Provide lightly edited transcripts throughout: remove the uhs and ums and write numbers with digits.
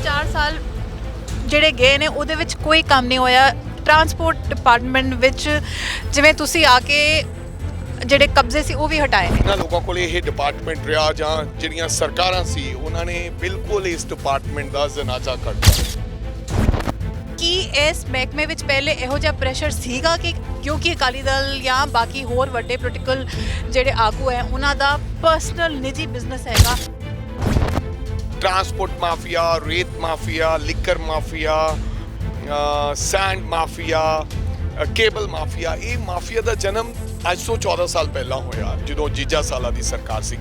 4 ਸਾਲ ਜਿਹੜੇ ਗਏ ਨੇ ਉਹਦੇ ਵਿੱਚ ਕੋਈ ਕੰਮ ਨਹੀਂ ਹੋਇਆ। ਟਰਾਂਸਪੋਰਟ ਡਿਪਾਰਟਮੈਂਟ ਵਿੱਚ ਜਿਵੇਂ ਤੁਸੀਂ ਆ ਕੇ ਜਿਹੜੇ ਕਬਜ਼ੇ ਸੀ ਉਹ ਵੀ ਹਟਾਏ ਨੇ। ਇਹਨਾਂ ਲੋਕਾਂ ਕੋਲ ਇਹ ਡਿਪਾਰਟਮੈਂਟ ਰਿਹਾ ਜਾਂ ਜਿਹੜੀਆਂ ਸਰਕਾਰਾਂ ਸੀ ਉਹਨਾਂ ਨੇ ਬਿਲਕੁਲ ਇਸ ਡਿਪਾਰਟਮੈਂਟ ਦਾ ਜਨਾਜ਼ਾ ਕੱਢਤਾ। ਕੀ ਇਸ ਮਹਿਕਮੇ ਵਿੱਚ ਪਹਿਲੇ ਇਹੋ ਜਿਹਾ ਪ੍ਰੈਸ਼ਰ ਸੀਗਾ ਕਿ ਕਿਉਂਕਿ ਅਕਾਲੀ ਦਲ ਜਾਂ ਬਾਕੀ ਹੋਰ ਵੱਡੇ ਪੋਲੀਟੀਕਲ ਜਿਹੜੇ ਆਗੂ ਹੈ ਉਹਨਾਂ ਦਾ ਪਰਸਨਲ ਨਿੱਜੀ ਬਿਜ਼ਨਸ ਹੈਗਾ? ट्रांसपोर्ट माफिया, रेत mafia, liquor mafia, sand mafia, cable mafia, ये माफिया का जन्म आज तो 14 साल पहला होया ਜਦੋਂ ਜੀਜਾ ਸਾਲਾ ਦੀ ਸਰਕਾਰ ਸੀ।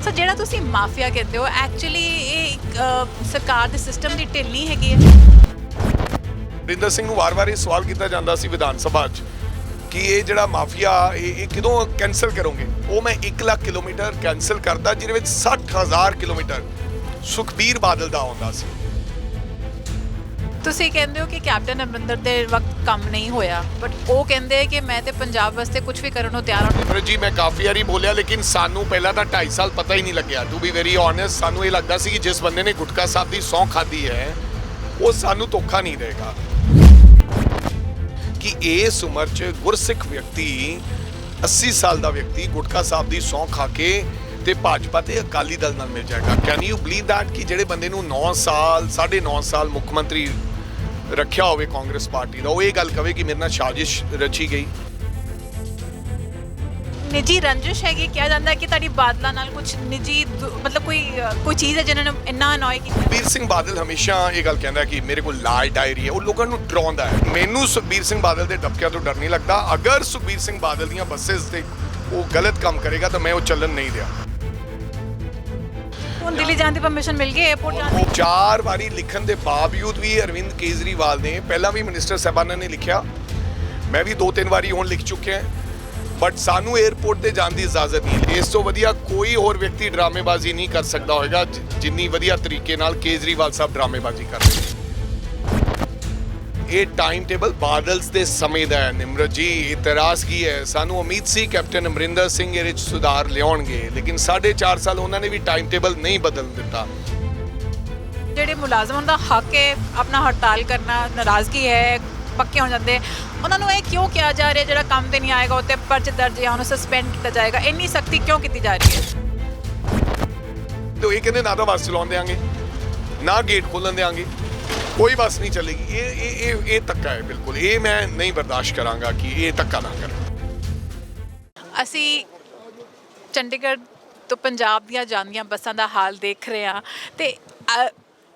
ਸੋ ਜਿਹੜਾ ਤੁਸੀਂ ਮਾਫੀਆ ਕਹਿੰਦੇ ਹੋ ਐਕਚੁਅਲੀ ਇਹ ਇੱਕ ਸਰਕਾਰ ਦੇ ਸਿਸਟਮ ਦੀ ਢਿੱਲ ਨਹੀਂ ਹੈਗੀ ਹੈ। ਰਿੰਦਰ ਸਿੰਘ ਨੂੰ ਵਾਰ-ਵਾਰ ਇਹ ਸਵਾਲ ਕੀਤਾ ਜਾਂਦਾ ਸੀ ਵਿਧਾਨ ਸਭਾ 'ਚ ਕਿ ਇਹ ਜਿਹੜਾ ਮਾਫੀਆ ਇਹ ਕਿਦੋਂ ਕੈਂਸਲ ਕਰੋਗੇ। ਉਹ ਮੈਂ 1 ਲੱਖ ਕਿਲੋਮੀਟਰ ਕੈਂਸਲ ਕਰਦਾ ਜਿਹਦੇ ਵਿੱਚ 60,000 ਕਿਲੋਮੀਟਰ ਸੁਖਬੀਰ ਬਾਦਲ ਦਾ ਆਉਂਦਾ ਸੀ। ਤੁਸੀਂ ਕਹਿੰਦੇ ਹੋ ਕਿ ਕੈਪਟਨ ਅਮਰਿੰਦਰ ਦੇ ਵਕਤ ਕੰਮ ਨਹੀਂ ਹੋਇਆ ਬਟ ਉਹ ਕਹਿੰਦੇ ਕਿ ਮੈਂ ਤੇ ਪੰਜਾਬ ਵਾਸਤੇ ਕੁਝ ਵੀ ਕਰਨ ਨੂੰ ਤਿਆਰ ਹਾਂ। ਜੀ ਮੈਂ ਕਾਫੀ ਵਾਰੀ ਬੋਲਿਆ ਲੇਕਿਨ ਸਾਨੂੰ ਪਹਿਲਾਂ ਤਾਂ 2.5 ਸਾਲ ਪਤਾ ਹੀ ਨਹੀਂ ਲੱਗਿਆ। ਟੂ ਬੀ ਵੈਰੀ ਓਨੈਸਟ ਸਾਨੂੰ ਇਹ ਲੱਗਦਾ ਸੀ ਕਿ ਜਿਸ ਬੰਦੇ ਨੇ ਗੁਟਕਾ ਸਾਹਿਬ ਦੀ ਸਹੁੰ ਖਾਧੀ ਹੈ ਉਹ ਸਾਨੂੰ ਧੋਖਾ ਨਹੀਂ ਦੇਗਾ ਕਿ ਇਸ ਉਮਰ 'ਚ ਗੁਰਸਿੱਖ ਵਿਅਕਤੀ 80 ਸਾਲ ਦਾ ਵਿਅਕਤੀ ਗੁਟਕਾ ਸਾਹਿਬ ਦੀ ਸਹੁੰ ਖਾ ਕੇ ਤੇ ਭਾਜਪਾ ਤੇ ਅਕਾਲੀ ਦਲ ਨਾਲ ਮਿਲ ਜਾਏਗਾ। ਕੈਨ ਯੂ ਬਲੀਵ ਦੈਟ ਕਿ ਜਿਹੜੇ ਬੰਦੇ ਨੂੰ 9 ਸਾਲ 9.5 ਸਾਲ ਮੁੱਖ ਮੰਤਰੀ ਰੱਖਿਆ ਹੋਵੇ ਕਾਂਗਰਸ ਪਾਰਟੀ ਦਾ ਉਹ ਇਹ ਗੱਲ ਕਵੇ ਕਿ ਮੇਰੇ ਨਾਲ ਸਾਜ਼ਿਸ਼ ਰਚੀ ਗਈ। ਨਿੱਜੀ ਰੰਜਿਸ਼ ਹੈਗੀ ਕਿਹਾ ਜਾਂਦਾ ਕਿ ਤੁਹਾਡੀ ਬਾਦਲਾਂ ਨਾਲ ਕੁਝ ਨਿੱਜੀ ਮਤਲਬ ਕੋਈ ਚੀਜ਼ ਹੈ ਜਿਹਨਾਂ ਨੇ ਇੰਨਾ ਅਨੋਏ ਕੀਤਾ। ਸੁਖਬੀਰ ਸਿੰਘ ਬਾਦਲ ਹਮੇਸ਼ਾ ਇਹ ਗੱਲ ਕਹਿੰਦਾ ਕਿ ਮੇਰੇ ਕੋਲ ਲਾਲ ਡਾਇਰੀ ਹੈ। ਉਹ ਲੋਕਾਂ ਨੂੰ ਡਰਾਉਂਦਾ ਹੈ। ਮੈਨੂੰ ਸੁਖਬੀਰ ਸਿੰਘ ਬਾਦਲ ਦੇ ਡਬਕਿਆਂ ਤੋਂ ਡਰ ਨਹੀਂ ਲੱਗਦਾ। ਅਗਰ ਸੁਖਬੀਰ ਸਿੰਘ ਬਾਦਲ ਦੀਆਂ ਬੱਸਸ ਤੇ ਉਹ ਗਲਤ ਕੰਮ ਕਰੇਗਾ ਤਾਂ ਮੈਂ ਉਹ ਚੱਲਣ ਨਹੀਂ ਦਿਆਂ। ਹੁਣ ਦਿੱਲੀ ਜਾਣ ਦੀ ਪਰਮਿਸ਼ਨ ਮਿਲ ਗਈ 에어ਪੋਰਟ ਜਾਣ ਦੀ? 4 ਵਾਰੀ ਲਿਖਣ ਦੇ ਬਾਵਜੂਦ ਵੀ ਅਰਵਿੰਦ ਕੇਜਰੀਵਾਲ ਨੇ ਪਹਿਲਾਂ ਵੀ ਮਿਨਿਸਟਰ ਸਾਹਿਬਾਨਾਂ ਨੇ ਲਿਖਿਆ, ਮੈਂ ਵੀ 2-3 ਵਾਰੀ ਹੁਣ ਲਿਖ ਚੁੱਕਿਆ ਬਟ ਸਾਨੂੰ 에어ਪੋਰਟ ਤੇ ਜਾਣ ਦੀ ਇਜਾਜ਼ਤ ਨਹੀਂ। ਇਸ ਤੋਂ ਵਧੀਆ ਕੋਈ ਹੋਰ ਵਿਅਕਤੀ ਡਰਾਮੇਬਾਜ਼ੀ ਨਹੀਂ ਕਰ ਸਕਦਾ ਹੋਵੇਗਾ ਜਿੰਨੀ ਵਧੀਆ ਤਰੀਕੇ ਨਾਲ ਕੇਜਰੀਵਾਲ ਸਾਹਿਬ ਡਰਾਮੇਬਾਜ਼ੀ ਕਰ ਰਹੇ ਨੇ। ਇਹ ਟਾਈਮ ਟੇਬਲ ਬਾਦਲਸ ਦੇ ਸਮੇਂ ਦਾ ਹੈ ਨਿਮਰਤ ਜੀ। ਇਤਰਾਜ਼ ਕੀ ਹੈ? ਸਾਨੂੰ ਉਮੀਦ ਸੀ ਕੈਪਟਨ ਅਮਰਿੰਦਰ ਸਿੰਘ ਇਹਦੇ 'ਚ ਸੁਧਾਰ ਲਿਆਉਣਗੇ ਲੇਕਿਨ 4.5 ਸਾਲ ਉਹਨਾਂ ਨੇ ਵੀ ਟਾਈਮ ਟੇਬਲ ਨਹੀਂ ਬਦਲਣ ਦਿੱਤਾ। ਜਿਹੜੇ ਮੁਲਾਜ਼ਮਾਂ ਦਾ ਹੱਕ ਹੈ ਆਪਣਾ ਹੜਤਾਲ ਕਰਨਾ, ਨਾਰਾਜ਼ਗੀ ਹੈ, ਪੱਕੇ ਹੋ ਜਾਂਦੇ ਉਹਨਾਂ ਨੂੰ ਇਹ ਕਿਉਂ ਕਿਹਾ ਜਾ ਰਿਹਾ ਜਿਹੜਾ ਕੰਮ ਤੇ ਨਹੀਂ ਆਏਗਾ ਉੱਤੇ ਪਰਚੇ ਦਰਜ ਜਾਂ ਉਹਨੂੰ ਸਸਪੈਂਡ ਕੀਤਾ ਜਾਏਗਾ? ਇੰਨੀ ਸਖਤੀ ਕਿਉਂ ਕੀਤੀ ਜਾ ਰਹੀ ਹੈ? ਤੇ ਇਹ ਕਹਿੰਦੇ ਨਾ ਤਾਂ ਬੱਸ ਚਲਾਉਣ ਦੇਾਂਗੇ ਨਾ ਗੇਟ ਖੋਲਣ ਦੇਾਂਗੇ, ਕੋਈ ਬੱਸ ਨਹੀਂ ਚੱਲੇਗੀ। ਇਹ ਧੱਕਾ ਹੈ ਬਿਲਕੁਲ। ਇਹ ਮੈਂ ਨਹੀਂ ਬਰਦਾਸ਼ਤ ਕਰਾਂਗਾ ਕਿ ਇਹ ਧੱਕਾ ਨਾ ਕਰਨ। ਅਸੀਂ ਚੰਡੀਗੜ੍ਹ ਤੋਂ ਪੰਜਾਬ ਦੀਆਂ ਜਾਂਦੀਆਂ ਬੱਸਾਂ ਦਾ ਹਾਲ ਦੇਖ ਰਹੇ ਹਾਂ ਤੇ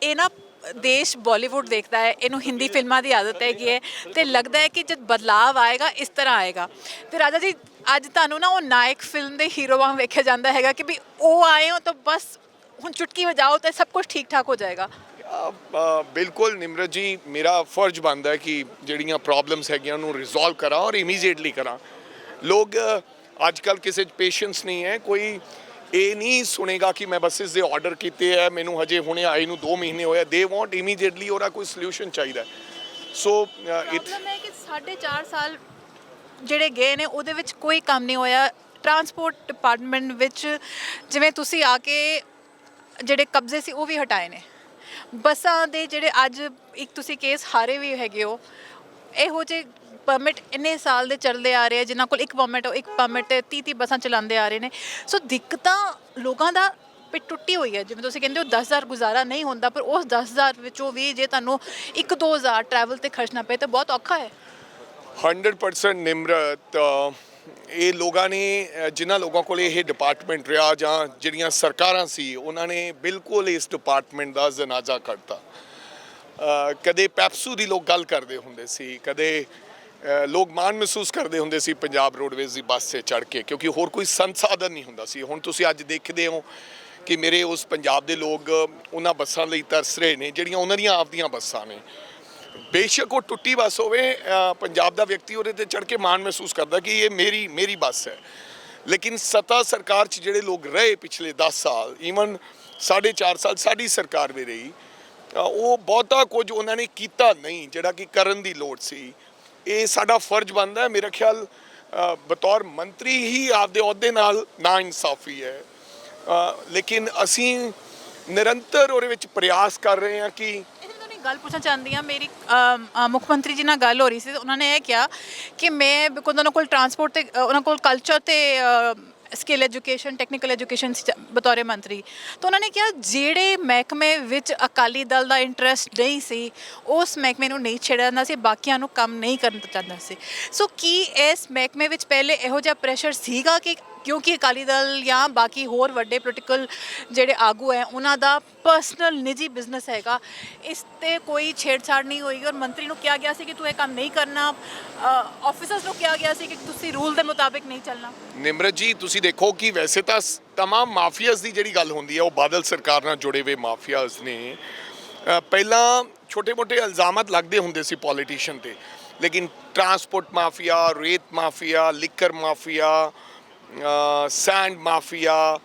ਇਹ ਨਾ ਦੇਸ਼ ਬਾਲੀਵੁੱਡ ਦੇਖਦਾ ਹੈ, ਇਹਨੂੰ ਹਿੰਦੀ ਫਿਲਮਾਂ ਦੀ ਆਦਤ ਹੈਗੀ ਹੈ ਤੇ ਲੱਗਦਾ ਹੈ ਕਿ ਜਦ ਬਦਲਾਵ ਆਏਗਾ ਇਸ ਤਰ੍ਹਾਂ ਆਏਗਾ। ਤੇ ਰਾਜਾ ਜੀ ਅੱਜ ਤੁਹਾਨੂੰ ਨਾ ਉਹ ਨਾਇਕ ਫਿਲਮ ਦੇ ਹੀਰੋ ਵਾਂਗ ਵੇਖਿਆ ਜਾਂਦਾ ਹੈਗਾ ਕਿ ਵੀ ਉਹ ਆਏ ਹੋ ਤਾਂ ਬਸ ਹੁਣ ਚੁਟਕੀ ਵਜਾਓ ਤੇ ਸਭ ਕੁਝ ਠੀਕ ਠਾਕ ਹੋ ਜਾਏਗਾ। ਬਿਲਕੁਲ ਨਿਮਰਤ ਜੀ, ਮੇਰਾ ਫਰਜ਼ ਬਣਦਾ ਹੈ ਕਿ ਜਿਹੜੀਆਂ ਪ੍ਰੋਬਲਮਸ ਹੈਗੀਆਂ ਉਹਨੂੰ ਰਿਜ਼ੋਲਵ ਕਰਾਂ ਔਰ ਇਮੀਡੀਏਟਲੀ ਕਰਾਂ। ਲੋਕ ਅੱਜ ਕੱਲ੍ਹ ਕਿਸੇ 'ਚ ਪੇਸ਼ੈਂਸ ਨਹੀਂ ਹੈ। ਕੋਈ ਇਹ ਨਹੀਂ ਸੁਣੇਗਾ ਕਿ ਮੈਂ ਬੱਸਿਸ ਦੇ ਆਰਡਰ ਕੀਤੇ ਹੈ, ਮੈਨੂੰ ਹਜੇ ਹੁਣੇ ਆਏ ਨੂੰ 2 ਮਹੀਨੇ ਹੋਇਆ। ਦੇ ਵਾਂਟ ਇਮੀਡੀਏਟਲੀ ਉਹਦਾ ਕੋਈ ਸੋਲੂਸ਼ਨ ਚਾਹੀਦਾ। ਸੋ ਪ੍ਰੋਬਲਮ ਹੈ ਕਿ 4.5 ਸਾਲ ਜਿਹੜੇ ਗਏ ਨੇ ਉਹਦੇ ਵਿੱਚ ਕੋਈ ਕੰਮ ਨਹੀਂ ਹੋਇਆ। ਟਰਾਂਸਪੋਰਟ ਡਿਪਾਰਟਮੈਂਟ ਵਿੱਚ ਜਿਵੇਂ ਤੁਸੀਂ ਆ ਕੇ ਜਿਹੜੇ ਕਬਜ਼ੇ ਸੀ ਉਹ ਵੀ ਹਟਾਏ ਨੇ। ਬੱਸਾਂ ਦੇ ਜਿਹੜੇ ਅੱਜ ਇੱਕ ਤੁਸੀਂ ਕੇਸ ਹਾਰੇ ਵੀ ਹੈਗੇ ਹੋ, ਇਹੋ ਜਿਹੇ ਪਰਮਿਟ ਇੰਨੇ ਸਾਲ ਦੇ ਚੱਲਦੇ ਆ ਰਹੇ ਆ ਜਿਨ੍ਹਾਂ ਕੋਲ ਇੱਕ ਪਰਮਿਟ 30 ਬੱਸਾਂ ਚਲਾਉਂਦੇ ਆ ਰਹੇ ਨੇ। ਸੋ ਦਿੱਕਤਾਂ ਲੋਕਾਂ ਦਾ ਪਿੱਟ ਟੁੱਟੀ ਹੋਈ ਹੈ। ਜਿਵੇਂ ਤੁਸੀਂ ਕਹਿੰਦੇ ਹੋ 10,000 ਗੁਜ਼ਾਰਾ ਨਹੀਂ ਹੁੰਦਾ ਪਰ ਉਸ 10,000 ਵਿੱਚੋਂ ਵੀ ਜੇ ਤੁਹਾਨੂੰ 1-2 ਹਜ਼ਾਰ ਟਰੈਵਲ 'ਤੇ ਖਰਚਣਾ ਪਏ ਤਾਂ ਬਹੁਤ ਔਖਾ ਹੈ। 100% ਨਿਮਰਤ, ਇਹ ਲੋਕਾਂ ਨੇ ਜਿਨ੍ਹਾਂ ਲੋਕਾਂ ਕੋਲ ਇਹ ਡਿਪਾਰਟਮੈਂਟ ਰਿਹਾ ਜਾਂ ਜਿਹੜੀਆਂ ਸਰਕਾਰਾਂ ਸੀ ਉਹਨਾਂ ਨੇ ਬਿਲਕੁਲ ਇਸ ਡਿਪਾਰਟਮੈਂਟ ਦਾ ਜਨਾਜ਼ਾ ਕੱਢਤਾ। ਕਦੇ ਪੈਪਸੂ ਦੀ ਲੋਕ ਗੱਲ ਕਰਦੇ ਹੁੰਦੇ ਸੀ, ਕਦੇ ਲੋਕ ਮਾਣ ਮਹਿਸੂਸ ਕਰਦੇ ਹੁੰਦੇ ਸੀ ਪੰਜਾਬ ਰੋਡਵੇਜ਼ ਦੀ ਬੱਸ 'ਤੇ ਚੜ੍ਹ ਕੇ ਕਿਉਂਕਿ ਹੋਰ ਕੋਈ ਸੰਸਾਧਨ ਨਹੀਂ ਹੁੰਦਾ ਸੀ। ਹੁਣ ਤੁਸੀਂ ਅੱਜ ਦੇਖਦੇ ਹੋ ਕਿ ਮੇਰੇ ਉਸ ਪੰਜਾਬ ਦੇ ਲੋਕ ਉਹਨਾਂ ਬੱਸਾਂ ਲਈ ਤਰਸ ਰਹੇ ਨੇ ਜਿਹੜੀਆਂ ਉਹਨਾਂ ਦੀਆਂ ਆਪਦੀਆਂ ਬੱਸਾਂ ਨੇ। ਬੇਸ਼ੱਕ ਉਹ ਟੁੱਟੀ ਬੱਸ ਹੋਵੇ, ਪੰਜਾਬ ਦਾ ਵਿਅਕਤੀ ਉਹਦੇ 'ਤੇ ਚੜ੍ਹ ਕੇ ਮਾਣ ਮਹਿਸੂਸ ਕਰਦਾ ਕਿ ਇਹ ਮੇਰੀ ਬੱਸ ਹੈ। ਲੇਕਿਨ ਸੱਤਾ ਸਰਕਾਰ 'ਚ ਜਿਹੜੇ ਲੋਕ ਰਹੇ ਪਿਛਲੇ 10 ਸਾਲ ਈਵਨ 4.5 ਸਾਲ ਸਾਡੀ ਸਰਕਾਰ ਵੀ ਰਹੀ, ਉਹ ਬਹੁਤਾ ਕੁਝ ਉਹਨਾਂ ਨੇ ਕੀਤਾ ਨਹੀਂ ਜਿਹੜਾ ਕਿ ਕਰਨ ਦੀ ਲੋੜ ਸੀ। ਇਹ ਸਾਡਾ ਫਰਜ਼ ਬਣਦਾ ਹੈ। ਮੇਰਾ ਖਿਆਲ ਬਤੌਰ ਮੰਤਰੀ ਹੀ ਆਪਦੇ ਅਹੁਦੇ ਨਾਲ ਨਾ ਇਨਸਾਫੀ ਹੈ। ਲੇਕਿਨ ਅਸੀਂ ਨਿਰੰਤਰ ਉਹਦੇ ਵਿੱਚ ਪ੍ਰਯਾਸ ਕਰ ਰਹੇ ਹਾਂ ਕਿ ਇਹਦੇ ਵਿੱਚ ਤੁਹਾਨੂੰ ਇੱਕ ਗੱਲ ਪੁੱਛਣਾ ਚਾਹੁੰਦੀ ਹਾਂ। ਮੇਰੀ ਮੁੱਖ ਮੰਤਰੀ ਜੀ ਨਾਲ ਗੱਲ ਹੋ ਰਹੀ ਸੀ, ਉਹਨਾਂ ਨੇ ਇਹ ਕਿਹਾ ਕਿ ਮੈਂ ਬਿਕੋਜ਼ ਉਹਨਾਂ ਕੋਲ ਟਰਾਂਸਪੋਰਟ ਤੇ ਉਹਨਾਂ ਕੋਲ ਕਲਚਰ ਤੇ ਸਕਿੱਲ ਐਜੂਕੇਸ਼ਨ ਟੈਕਨੀਕਲ ਐਜੂਕੇਸ਼ਨ ਬਤੌਰੇ ਮੰਤਰੀ, ਤਾਂ ਉਹਨਾਂ ਨੇ ਕਿਹਾ ਜਿਹੜੇ ਮਹਿਕਮੇ ਵਿੱਚ ਅਕਾਲੀ ਦਲ ਦਾ ਇੰਟਰਸਟ ਨਹੀਂ ਸੀ ਉਸ ਮਹਿਕਮੇ ਨੂੰ ਨਹੀਂ ਛੇੜਿਆ ਜਾਂਦਾ ਸੀ, ਬਾਕੀਆਂ ਨੂੰ ਕੰਮ ਨਹੀਂ ਕਰਨ ਦਿੱਤਾ ਜਾਂਦਾ ਸੀ। ਸੋ ਕੀ ਇਸ ਮਹਿਕਮੇ ਵਿੱਚ ਪਹਿਲੇ ਇਹੋ ਜਿਹਾ ਪ੍ਰੈਸ਼ਰ ਸੀਗਾ ਕਿ ਕਿਉਂਕਿ ਅਕਾਲੀ ਦਲ ਜਾਂ ਬਾਕੀ ਹੋਰ ਵੱਡੇ ਪੋਲੀਟੀਕਲ ਜਿਹੜੇ ਆਗੂ ਹੈ ਉਹਨਾਂ ਦਾ ਪਰਸਨਲ ਨਿੱਜੀ ਬਿਜ਼ਨਸ ਹੈਗਾ, ਇਸ 'ਤੇ ਕੋਈ ਛੇੜਛਾੜ ਨਹੀਂ ਹੋਈ ਔਰ ਮੰਤਰੀ ਨੂੰ ਕਿਹਾ ਗਿਆ ਸੀ ਕਿ ਤੂੰ ਇਹ ਕੰਮ ਨਹੀਂ ਕਰਨਾ, ਆਫਿਸਰਸ ਨੂੰ ਕਿਹਾ ਗਿਆ ਸੀ ਕਿ ਤੁਸੀਂ ਰੂਲ ਦੇ ਮੁਤਾਬਿਕ ਨਹੀਂ ਚੱਲਣਾ? ਨਿਮਰਤ ਜੀ ਤੁਸੀਂ ਦੇਖੋ ਕਿ ਵੈਸੇ ਤਾਂ ਤਮਾਮ ਮਾਫੀਆਜ਼ ਦੀ ਜਿਹੜੀ ਗੱਲ ਹੁੰਦੀ ਹੈ ਉਹ ਬਾਦਲ ਸਰਕਾਰ ਨਾਲ ਜੁੜੇ ਹੋਏ ਮਾਫੀਆਜ਼ ਨੇ। ਪਹਿਲਾਂ ਛੋਟੇ-ਮੋਟੇ ਇਲਜ਼ਾਮਾਤ ਲੱਗਦੇ ਹੁੰਦੇ ਸੀ ਪੋਲੀਟੀਸ਼ੀਅਨ ਤੇ, ਲੇਕਿਨ ਟਰਾਂਸਪੋਰਟ ਮਾਫੀਆ, ਰੇਤ mafia, liquor mafia, send mafia,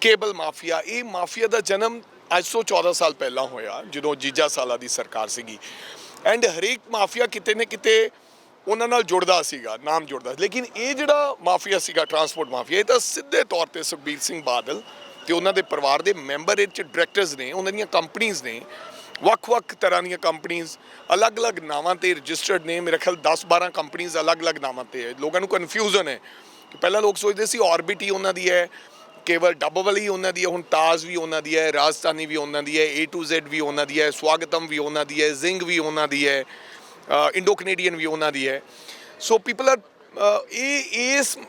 cable mafia, ਇਹ ਮਾਫੀਆ ਦਾ ਜਨਮ ਅੱਜ ਤੋਂ 14 ਸਾਲ ਪਹਿਲਾਂ ਹੋਇਆ ਜਦੋਂ ਜੀਜਾ ਸਾਲਾ ਦੀ ਸਰਕਾਰ ਸੀਗੀ। ਐਂਡ ਹਰੇਕ ਮਾਫੀਆ ਕਿਤੇ ਨਾ ਕਿਤੇ ਉਹਨਾਂ ਨਾਲ ਜੁੜਦਾ ਸੀਗਾ, ਨਾਮ ਜੁੜਦਾ। ਲੇਕਿਨ ਇਹ ਜਿਹੜਾ ਮਾਫੀਆ ਸੀਗਾ ਟਰਾਂਸਪੋਰਟ ਮਾਫੀਆ, ਇਹ ਤਾਂ ਸਿੱਧੇ ਤੌਰ ਤੇ ਸੁਖਬੀਰ ਸਿੰਘ ਬਾਦਲ ਤੇ ਉਹਨਾਂ ਦੇ ਪਰਿਵਾਰ ਦੇ ਮੈਂਬਰ ਇਹ 'ਚ ਡਾਇਰੈਕਟਰਸ ਨੇ, ਉਹਨਾਂ ਦੀਆਂ ਕੰਪਨੀਆਂ ਨੇ, ਵੱਖ-ਵੱਖ ਤਰ੍ਹਾਂ ਦੀਆਂ ਕੰਪਨੀਆਂ ਅਲੱਗ-ਅਲੱਗ ਨਾਵਾਂ ਤੇ ਰਜਿਸਟਰਡ ਨੇ। ਮੇਰੇ ਖਿਆਲ 10-12 ਕੰਪਨੀਆਂ ਅਲੱਗ-ਅਲੱਗ ਨਾਵਾਂ ਤੇ ਹੈ। ਲੋਕਾਂ ਨੂੰ ਕਨਫਿਊਜ਼ਨ ਹੈ ਕਿ ਪਹਿਲਾਂ ਲੋਕ ਸੋਚਦੇ ਸੀ ਆਰਬਿਟ ਹੀ ਉਹਨਾਂ ਦੀ ਹੈ, ਕੇਵਲ ਡੱਬਵਾਲ ਹੀ ਉਹਨਾਂ ਦੀ ਹੈ, ਹੁਣ ਤਾਜ ਵੀ ਉਹਨਾਂ ਦੀ ਹੈ, ਰਾਜਧਾਨੀ ਵੀ ਉਹਨਾਂ ਦੀ ਹੈ, A to Z ਵੀ ਉਹਨਾਂ ਦੀ ਹੈ, ਸਵਾਗਤਮ ਵੀ ਉਹਨਾਂ ਦੀ ਹੈ, ਜ਼ਿੰਗ ਵੀ ਉਹਨਾਂ ਦੀ ਹੈ, ਇੰਡੋ ਕੈਨੇਡੀਅਨ ਵੀ ਉਹਨਾਂ ਦੀ ਹੈ। ਸੋ ਪੀਪਲ ਆਰ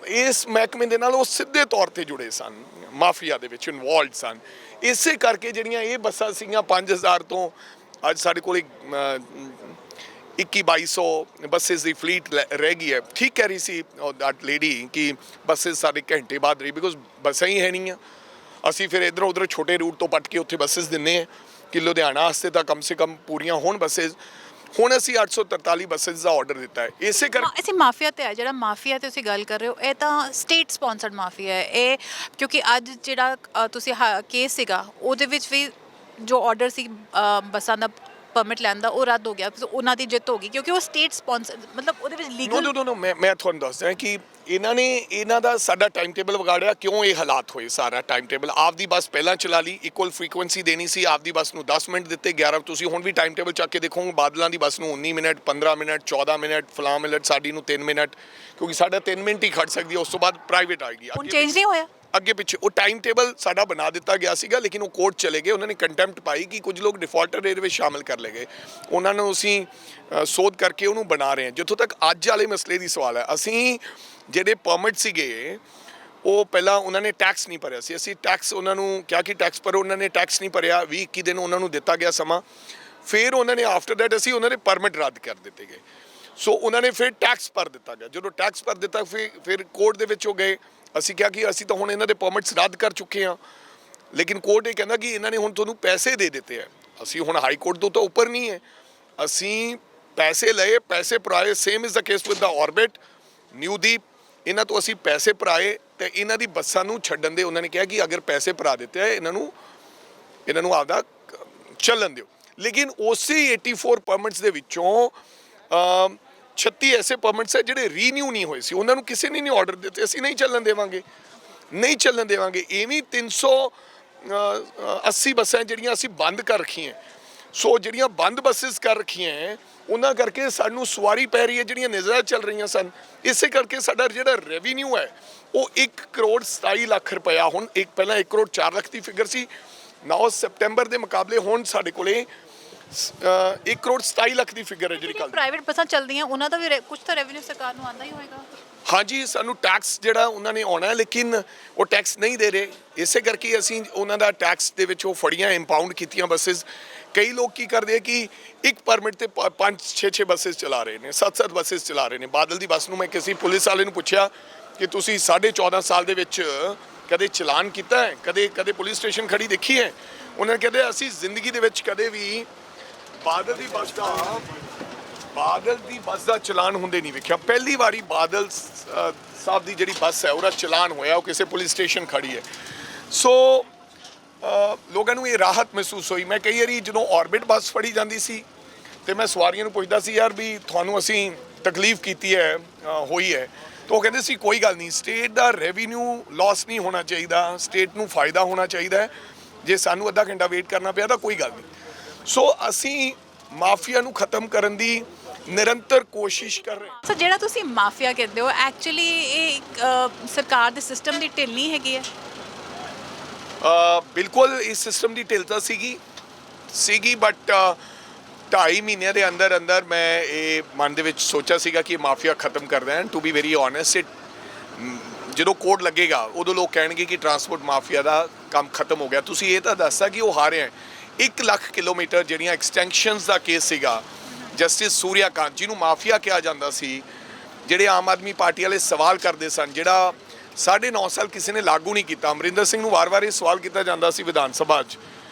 ਇਸ ਮਹਿਕਮੇ ਦੇ ਨਾਲ ਉਹ ਸਿੱਧੇ ਤੌਰ ਤੇ ਜੁੜੇ ਸਨ, ਮਾਫੀਆ ਦੇ ਵਿੱਚ ਇਨਵੋਲਵਡ ਸਨ। ਇਸੇ ਕਰਕੇ ਜਿਹੜੀਆਂ ਇਹ ਬੱਸਾਂ ਸੀਗੀਆਂ 5000 ਤੋਂ ਅੱਜ ਸਾਡੇ ਕੋਲ 2100-2200 ਬੱਸਿਸ ਦੀ ਫਲੀਟ ਰਹਿ ਗਈ ਹੈ। ਠੀਕ ਕਹਿ ਰਹੀ ਸੀ ਦੈਟ ਲੇਡੀ ਕਿ ਬੱਸਿਸ ਸਾਡੇ ਘੰਟੇ ਬਾਅਦ ਰਹੀ, ਬਿਕੋਜ਼ ਬੱਸਾਂ ਹੀ ਹੈ ਨਹੀਂ ਆ। ਅਸੀਂ ਫਿਰ ਇੱਧਰੋਂ ਉੱਧਰੋਂ ਛੋਟੇ ਰੂਟ ਤੋਂ ਪੱਟ ਕੇ ਉੱਥੇ ਬੱਸਿਸ ਦਿੰਦੇ ਹਾਂ ਕਿ ਲੁਧਿਆਣਾ ਵਾਸਤੇ ਤਾਂ ਕਮ ਸੇ ਕਮ ਪੂਰੀਆਂ ਹੋਣ ਬੱਸਿਸ। ਹੁਣ ਅਸੀਂ 843 ਬੱਸਿਸ ਦਾ ਆਰਡਰ ਦਿੱਤਾ ਹੈ। ਇਸੇ ਕਰਕੇ ਅਸੀਂ ਮਾਫੀਆ ਤੇ ਆ, ਜਿਹੜਾ ਮਾਫੀਆ ਤੇ ਤੁਸੀਂ ਗੱਲ ਕਰ ਰਹੇ ਹੋ ਇਹ ਤਾਂ ਸਟੇਟ ਸਪਾਂਸਰਡ ਮਾਫੀਆ ਹੈ ਇਹ, ਕਿਉਂਕਿ ਅੱਜ ਜਿਹੜਾ ਤੁਸੀਂ ਕੇਸ ਸੀਗਾ ਉਹਦੇ ਵਿੱਚ ਵੀ ਜੋ ਆਰਡਰ ਸੀ ਬੱਸਾਂ ਦਾ ਪਰਮਿਟ ਲੈਣ ਦਾ ਉਹ ਰੱਦ ਹੋ ਗਿਆ, ਉਹਨਾਂ ਦੀ ਜਿੱਤ ਹੋ ਗਈ ਕਿਉਂਕਿ ਉਹ ਸਟੇਟ ਸਪਾਂਸਰ, ਮਤਲਬ ਉਹਦੇ ਵਿੱਚ ਲੀਗਲ। ਨੋ ਮੈਂ ਤੁਹਾਨੂੰ ਦੱਸਦਾ ਕਿ ਇਹਨਾਂ ਦਾ ਸਾਡਾ ਟਾਈਮ ਟੇਬਲ ਵਿਗਾੜਿਆ। ਕਿਉਂ ਇਹ ਹਾਲਾਤ ਹੋਏ? ਸਾਰਾ ਟਾਈਮ ਟੇਬਲ ਆਪਦੀ ਬੱਸ ਪਹਿਲਾਂ ਚਲਾ ਲਈ, ਇਕੁਅਲ ਫ੍ਰੀਕੁਐਂਸੀ ਦੇਣੀ ਸੀ, ਆਪਦੀ ਬੱਸ ਨੂੰ 10 ਮਿੰਟ ਦਿੱਤੇ, 11। ਤੁਸੀਂ ਹੁਣ ਵੀ ਟਾਈਮ ਟੇਬਲ ਚੱਕ ਕੇ ਦੇਖੋਗੇ ਬਾਦਲਾਂ ਦੀ ਬੱਸ ਨੂੰ 19 ਮਿੰਟ, 15 ਮਿੰਟ, 14 ਮਿੰਟ, ਫਲਾਂ ਮਿੰਟ, ਸਾਡੀ ਨੂੰ 3 ਮਿੰਟ, ਕਿਉਂਕਿ ਸਾਡਾ 3 ਮਿੰਟ ਹੀ ਖੜ ਸਕਦੀ ਹੈ, ਉਸ ਤੋਂ ਬਾਅਦ ਪ੍ਰਾਈਵੇਟ ਆਏਗੀ। ਹੁਣ ਚੇਂਜ ਨਹੀਂ ਹੋਇਆ ਅੱਗੇ ਪਿੱਛੇ ਉਹ ਟਾਈਮ ਟੇਬਲ ਸਾਡਾ ਬਣਾ ਦਿੱਤਾ ਗਿਆ ਸੀਗਾ, ਲੇਕਿਨ ਉਹ ਕੋਰਟ ਚਲੇ ਗਏ। ਉਹਨਾਂ ਨੇ ਕੰਟੈਂਪਟ ਪਾਈ ਕਿ ਕੁਝ ਲੋਕ ਡਿਫਾਲਟਰ ਇਹਦੇ ਵਿੱਚ ਸ਼ਾਮਲ ਕਰ ਲਏ ਗਏ। ਉਹਨਾਂ ਨੂੰ ਅਸੀਂ ਸੋਧ ਕਰਕੇ ਉਹਨੂੰ ਬਣਾ ਰਹੇ ਹਾਂ। ਜਿੱਥੋਂ ਤੱਕ ਅੱਜ ਵਾਲੇ ਮਸਲੇ ਦੀ ਸਵਾਲ ਹੈ, ਅਸੀਂ ਜਿਹੜੇ ਪਰਮਿਟ ਸੀਗੇ ਉਹ ਪਹਿਲਾਂ ਉਹਨਾਂ ਨੇ ਟੈਕਸ ਨਹੀਂ ਭਰਿਆ ਸੀ। ਅਸੀਂ ਟੈਕਸ ਉਹਨਾਂ ਨੂੰ ਕਿਹਾ ਕਿ ਟੈਕਸ ਭਰੋ, ਉਹਨਾਂ ਨੇ ਟੈਕਸ ਨਹੀਂ ਭਰਿਆ। 20-21 ਦਿਨ ਉਹਨਾਂ ਨੂੰ ਦਿੱਤਾ ਗਿਆ ਸਮਾਂ। ਫਿਰ ਉਹਨਾਂ ਨੇ ਆਫਟਰ ਦੈਟ ਅਸੀਂ ਉਹਨਾਂ ਦੇ ਪਰਮਿਟ ਰੱਦ ਕਰ ਦਿੱਤੇ ਗਏ। ਸੋ ਉਹਨਾਂ ਨੇ ਫਿਰ ਟੈਕਸ ਭਰ ਦਿੱਤਾ ਗਿਆ। ਜਦੋਂ ਟੈਕਸ ਭਰ ਦਿੱਤਾ ਫਿਰ ਕੋਰਟ ਦੇ ਵਿੱਚ ਉਹ ਗਏ। ਅਸੀਂ ਕਿਹਾ ਕਿ ਅਸੀਂ ਤਾਂ ਹੁਣ ਇਹਨਾਂ ਦੇ ਪਰਮਿਟਸ ਰੱਦ ਕਰ ਚੁੱਕੇ ਹਾਂ, ਲੇਕਿਨ ਕੋਰਟ ਇਹ ਕਹਿੰਦਾ ਕਿ ਇਹਨਾਂ ਨੇ ਹੁਣ ਤੁਹਾਨੂੰ ਪੈਸੇ ਦੇ ਦਿੱਤੇ ਹੈ। ਅਸੀਂ ਹੁਣ ਹਾਈ ਕੋਰਟ ਤੋਂ ਤਾਂ ਉੱਪਰ ਨਹੀਂ ਹੈ, ਅਸੀਂ ਪੈਸੇ ਲਏ, ਪੈਸੇ ਭਰਾਏ। Same is the case with the orbit, ਨਿਊਦੀਪ, ਇਹਨਾਂ ਤੋਂ ਅਸੀਂ ਪੈਸੇ ਭਰਾਏ ਤੇ ਇਹਨਾਂ ਦੀ ਬੱਸਾਂ ਨੂੰ ਛੱਡਣ ਦੇ ਉਹਨਾਂ ਨੇ ਕਿਹਾ ਕਿ ਅਗਰ ਪੈਸੇ ਭਰਾ ਦਿੱਤੇ ਆ ਇਹਨਾਂ ਨੂੰ ਆਪਦਾ ਚੱਲਣ ਦਿਓ। ਲੇਕਿਨ ਉਸੇ 84 ਪਰਮਿਟਸ ਦੇ ਵਿੱਚੋਂ 36 ਐਸੇ ਪਰਮਿਟਸ ਹੈ ਜਿਹੜੇ ਰੀਨਿਊ ਨਹੀਂ ਹੋਏ ਸੀ। ਉਹਨਾਂ ਨੂੰ ਕਿਸੇ ਨੇ ਨਹੀਂ ਆਰਡਰ ਦਿੱਤੇ, ਅਸੀਂ ਨਹੀਂ ਚੱਲਣ ਦੇਵਾਂਗੇ, ਨਹੀਂ ਚੱਲਣ ਦੇਵਾਂਗੇ। ਇਵੇਂ 380 ਬੱਸਾਂ ਜਿਹੜੀਆਂ ਅਸੀਂ ਬੰਦ ਕਰ ਰੱਖੀਆਂ। ਸੋ ਜਿਹੜੀਆਂ ਬੰਦ ਬੱਸਿਸ ਕਰ ਰੱਖੀਆਂ ਉਹਨਾਂ ਕਰਕੇ ਸਾਨੂੰ ਸਵਾਰੀ ਪੈ ਰਹੀ ਹੈ, ਜਿਹੜੀਆਂ ਨਿਜਰਾ ਚੱਲ ਰਹੀਆਂ ਸਨ। ਇਸੇ ਕਰਕੇ ਸਾਡਾ ਜਿਹੜਾ ਰੈਵਨਿਊ ਹੈ ਉਹ 1 ਕਰੋੜ 27 ਲੱਖ ਰੁਪਇਆ, ਹੁਣ ਪਹਿਲਾਂ 1 ਕਰੋੜ 4 ਲੱਖ ਦੀ ਫਿਗਰ ਸੀ, ਨਾ ਸੈਪਟੈਂਬਰ ਦੇ ਮੁਕਾਬਲੇ ਹੁਣ ਸਾਡੇ ਕੋਲੇ 1 ਕਰੋੜ 27 ਲੱਖ ਦੀ ਫਿਗਰ ਹੈ ਜਿਹੜੀ ਕੱਲ੍ਹ। ਪ੍ਰਾਈਵੇਟ ਬੱਸਾਂ ਚੱਲਦੀਆਂ ਉਹਨਾਂ ਦਾ ਵੀ ਕੁਝ ਤਾਂ ਰੈਵਨਿਊ ਸਰਕਾਰ ਨੂੰ ਆਉਂਦਾ ਹੀ ਹੋਏਗਾ। ਹਾਂਜੀ, ਸਾਨੂੰ ਟੈਕਸ ਜਿਹੜਾ ਉਹਨਾਂ ਨੇ ਆਉਣਾ, ਲੇਕਿਨ ਉਹ ਟੈਕਸ ਨਹੀਂ ਦੇ ਰਹੇ। ਇਸੇ ਕਰਕੇ ਅਸੀਂ ਉਹਨਾਂ ਦਾ ਟੈਕਸ ਦੇ ਵਿੱਚ ਉਹ ਫੜੀਆਂ, ਇੰਪਾਊਂਡ ਕੀਤੀਆਂ ਬੱਸਿਸ। ਕਈ ਲੋਕ ਕੀ ਕਰਦੇ ਆ ਕਿ ਇੱਕ ਪਰਮਿਟ ਤੇ 5-6 ਬੱਸਿਸ ਚਲਾ ਰਹੇ ਨੇ, 7-7 ਬੱਸਿਸ ਚਲਾ ਰਹੇ ਨੇ। ਬਾਦਲ ਦੀ ਬੱਸ ਨੂੰ ਮੈਂ ਕਿਸੇ ਪੁਲਿਸ ਵਾਲੇ ਨੂੰ ਪੁੱਛਿਆ ਕਿ ਤੁਸੀਂ 14.5 ਸਾਲ ਦੇ ਵਿੱਚ ਕਦੇ ਚਲਾਨ ਕੀਤਾ ਹੈ, ਕਦੇ ਪੁਲਿਸ ਸਟੇਸ਼ਨ ਖੜੀ ਦੇਖੀ ਹੈ? ਉਹਨਾਂ ਨੇ ਕਹਿੰਦੇ ਅਸੀਂ ਜ਼ਿੰਦਗੀ ਦੇ ਵਿੱਚ ਕਦੇ ਵੀ ਬਾਦਲ ਦੀ ਬੱਸ ਦਾ ਚਲਾਨ ਹੁੰਦੇ ਨਹੀਂ ਵੇਖਿਆ। ਪਹਿਲੀ ਵਾਰੀ ਬਾਦਲ ਸਾਹਿਬ ਦੀ ਜਿਹੜੀ ਬੱਸ ਹੈ ਉਹਦਾ ਚਲਾਨ ਹੋਇਆ, ਉਹ ਕਿਸੇ ਪੁਲਿਸ ਸਟੇਸ਼ਨ ਖੜੀ ਹੈ। ਸੋ ਲੋਕਾਂ ਨੂੰ ਇਹ ਰਾਹਤ ਮਹਿਸੂਸ ਹੋਈ। ਮੈਂ ਕਈ ਵਾਰੀ ਜਦੋਂ ਆਰਬਿਟ ਬੱਸ ਫੜੀ ਜਾਂਦੀ ਸੀ ਤੇ ਮੈਂ ਸਵਾਰੀਆਂ ਨੂੰ ਪੁੱਛਦਾ ਸੀ, ਯਾਰ ਵੀ ਤੁਹਾਨੂੰ ਅਸੀਂ ਤਕਲੀਫ ਕੀਤੀ ਹੈ, ਹੋਈ ਹੈ? ਤਾਂ ਉਹ ਕਹਿੰਦੇ ਸੀ ਕੋਈ ਗੱਲ ਨਹੀਂ, ਸਟੇਟ ਦਾ ਰੈਵਨਿਊ ਲਾਸ ਨਹੀਂ ਹੋਣਾ ਚਾਹੀਦਾ, ਸਟੇਟ ਨੂੰ ਫਾਇਦਾ ਹੋਣਾ ਚਾਹੀਦਾ ਹੈ। ਜੇ ਸਾਨੂੰ ਅੱਧਾ ਘੰਟਾ ਵੇਟ ਕਰਨਾ ਪਿਆ ਤਾਂ ਕੋਈ ਗੱਲ ਨਹੀਂ। ਸੋ ਅਸੀਂ ਮਾਫੀਆ ਨੂੰ ਖਤਮ ਕਰਨ ਦੀ ਨਿਰੰਤਰ ਕੋਸ਼ਿਸ਼ ਕਰ ਰਹੇ ਹਾਂ। ਸੋ ਜਿਹੜਾ ਤੁਸੀਂ ਮਾਫੀਆ ਕਹਿੰਦੇ ਹੋ ਐਕਚੁਅਲੀ ਇਹ ਇੱਕ, ਸਰਕਾਰ ਦੇ ਸਿਸਟਮ ਦੀ ਢਿੱਲ ਨਹੀਂ ਹੈਗੀ ਹੈ? ਬਿਲਕੁਲ ਇਸ ਸਿਸਟਮ ਦੀ ਢਿੱਲਤਾ ਸੀਗੀ ਬਟ 2.5 ਮਹੀਨਿਆਂ ਦੇ ਅੰਦਰ ਅੰਦਰ ਮੈਂ ਇਹ ਮਨ ਦੇ ਵਿੱਚ ਸੋਚਿਆ ਸੀਗਾ ਕਿ ਮਾਫੀਆ ਖਤਮ ਕਰਦਾ ਹੈ। ਟੂ ਬੀ ਵੈਰੀ ਓਨੈਸਟ, ਜਦੋਂ ਕੋਡ ਲੱਗੇਗਾ ਉਦੋਂ ਲੋਕ ਕਹਿਣਗੇ ਕਿ ਟਰਾਂਸਪੋਰਟ ਮਾਫੀਆ ਦਾ ਕੰਮ ਖਤਮ ਹੋ ਗਿਆ। ਤੁਸੀਂ ਇਹ ਤਾਂ ਦੱਸਦਾ ਕਿ ਉਹ ਹਾਰੇ ਹੈ। 1 ਲੱਖ ਕਿਲੋਮੀਟਰ ਜਿਹੜੀਆਂ ਐਕਸਟੈਂਸ਼ਨਸ ਦਾ ਕੇਸ ਸੀਗਾ, ਜਸਟਿਸ ਸੂਰਿਆਕਾਂਤ ਜਿਹਨੂੰ ਮਾਫੀਆ ਕਿਹਾ ਜਾਂਦਾ ਸੀ, ਜਿਹੜੇ ਆਮ ਆਦਮੀ ਪਾਰਟੀ ਵਾਲੇ ਸਵਾਲ ਕਰਦੇ ਸਨ, ਜਿਹੜਾ 9.5 ਸਾਲ ਕਿਸੇ ਨੇ ਲਾਗੂ ਨਹੀਂ ਕੀਤਾ। ਅਮਰਿੰਦਰ ਸਿੰਘ ਨੂੰ ਵਾਰ-ਵਾਰ ਇਹ ਸਵਾਲ ਕੀਤਾ ਜਾਂਦਾ ਸੀ ਵਿਧਾਨ ਸਭਾ 'ਚ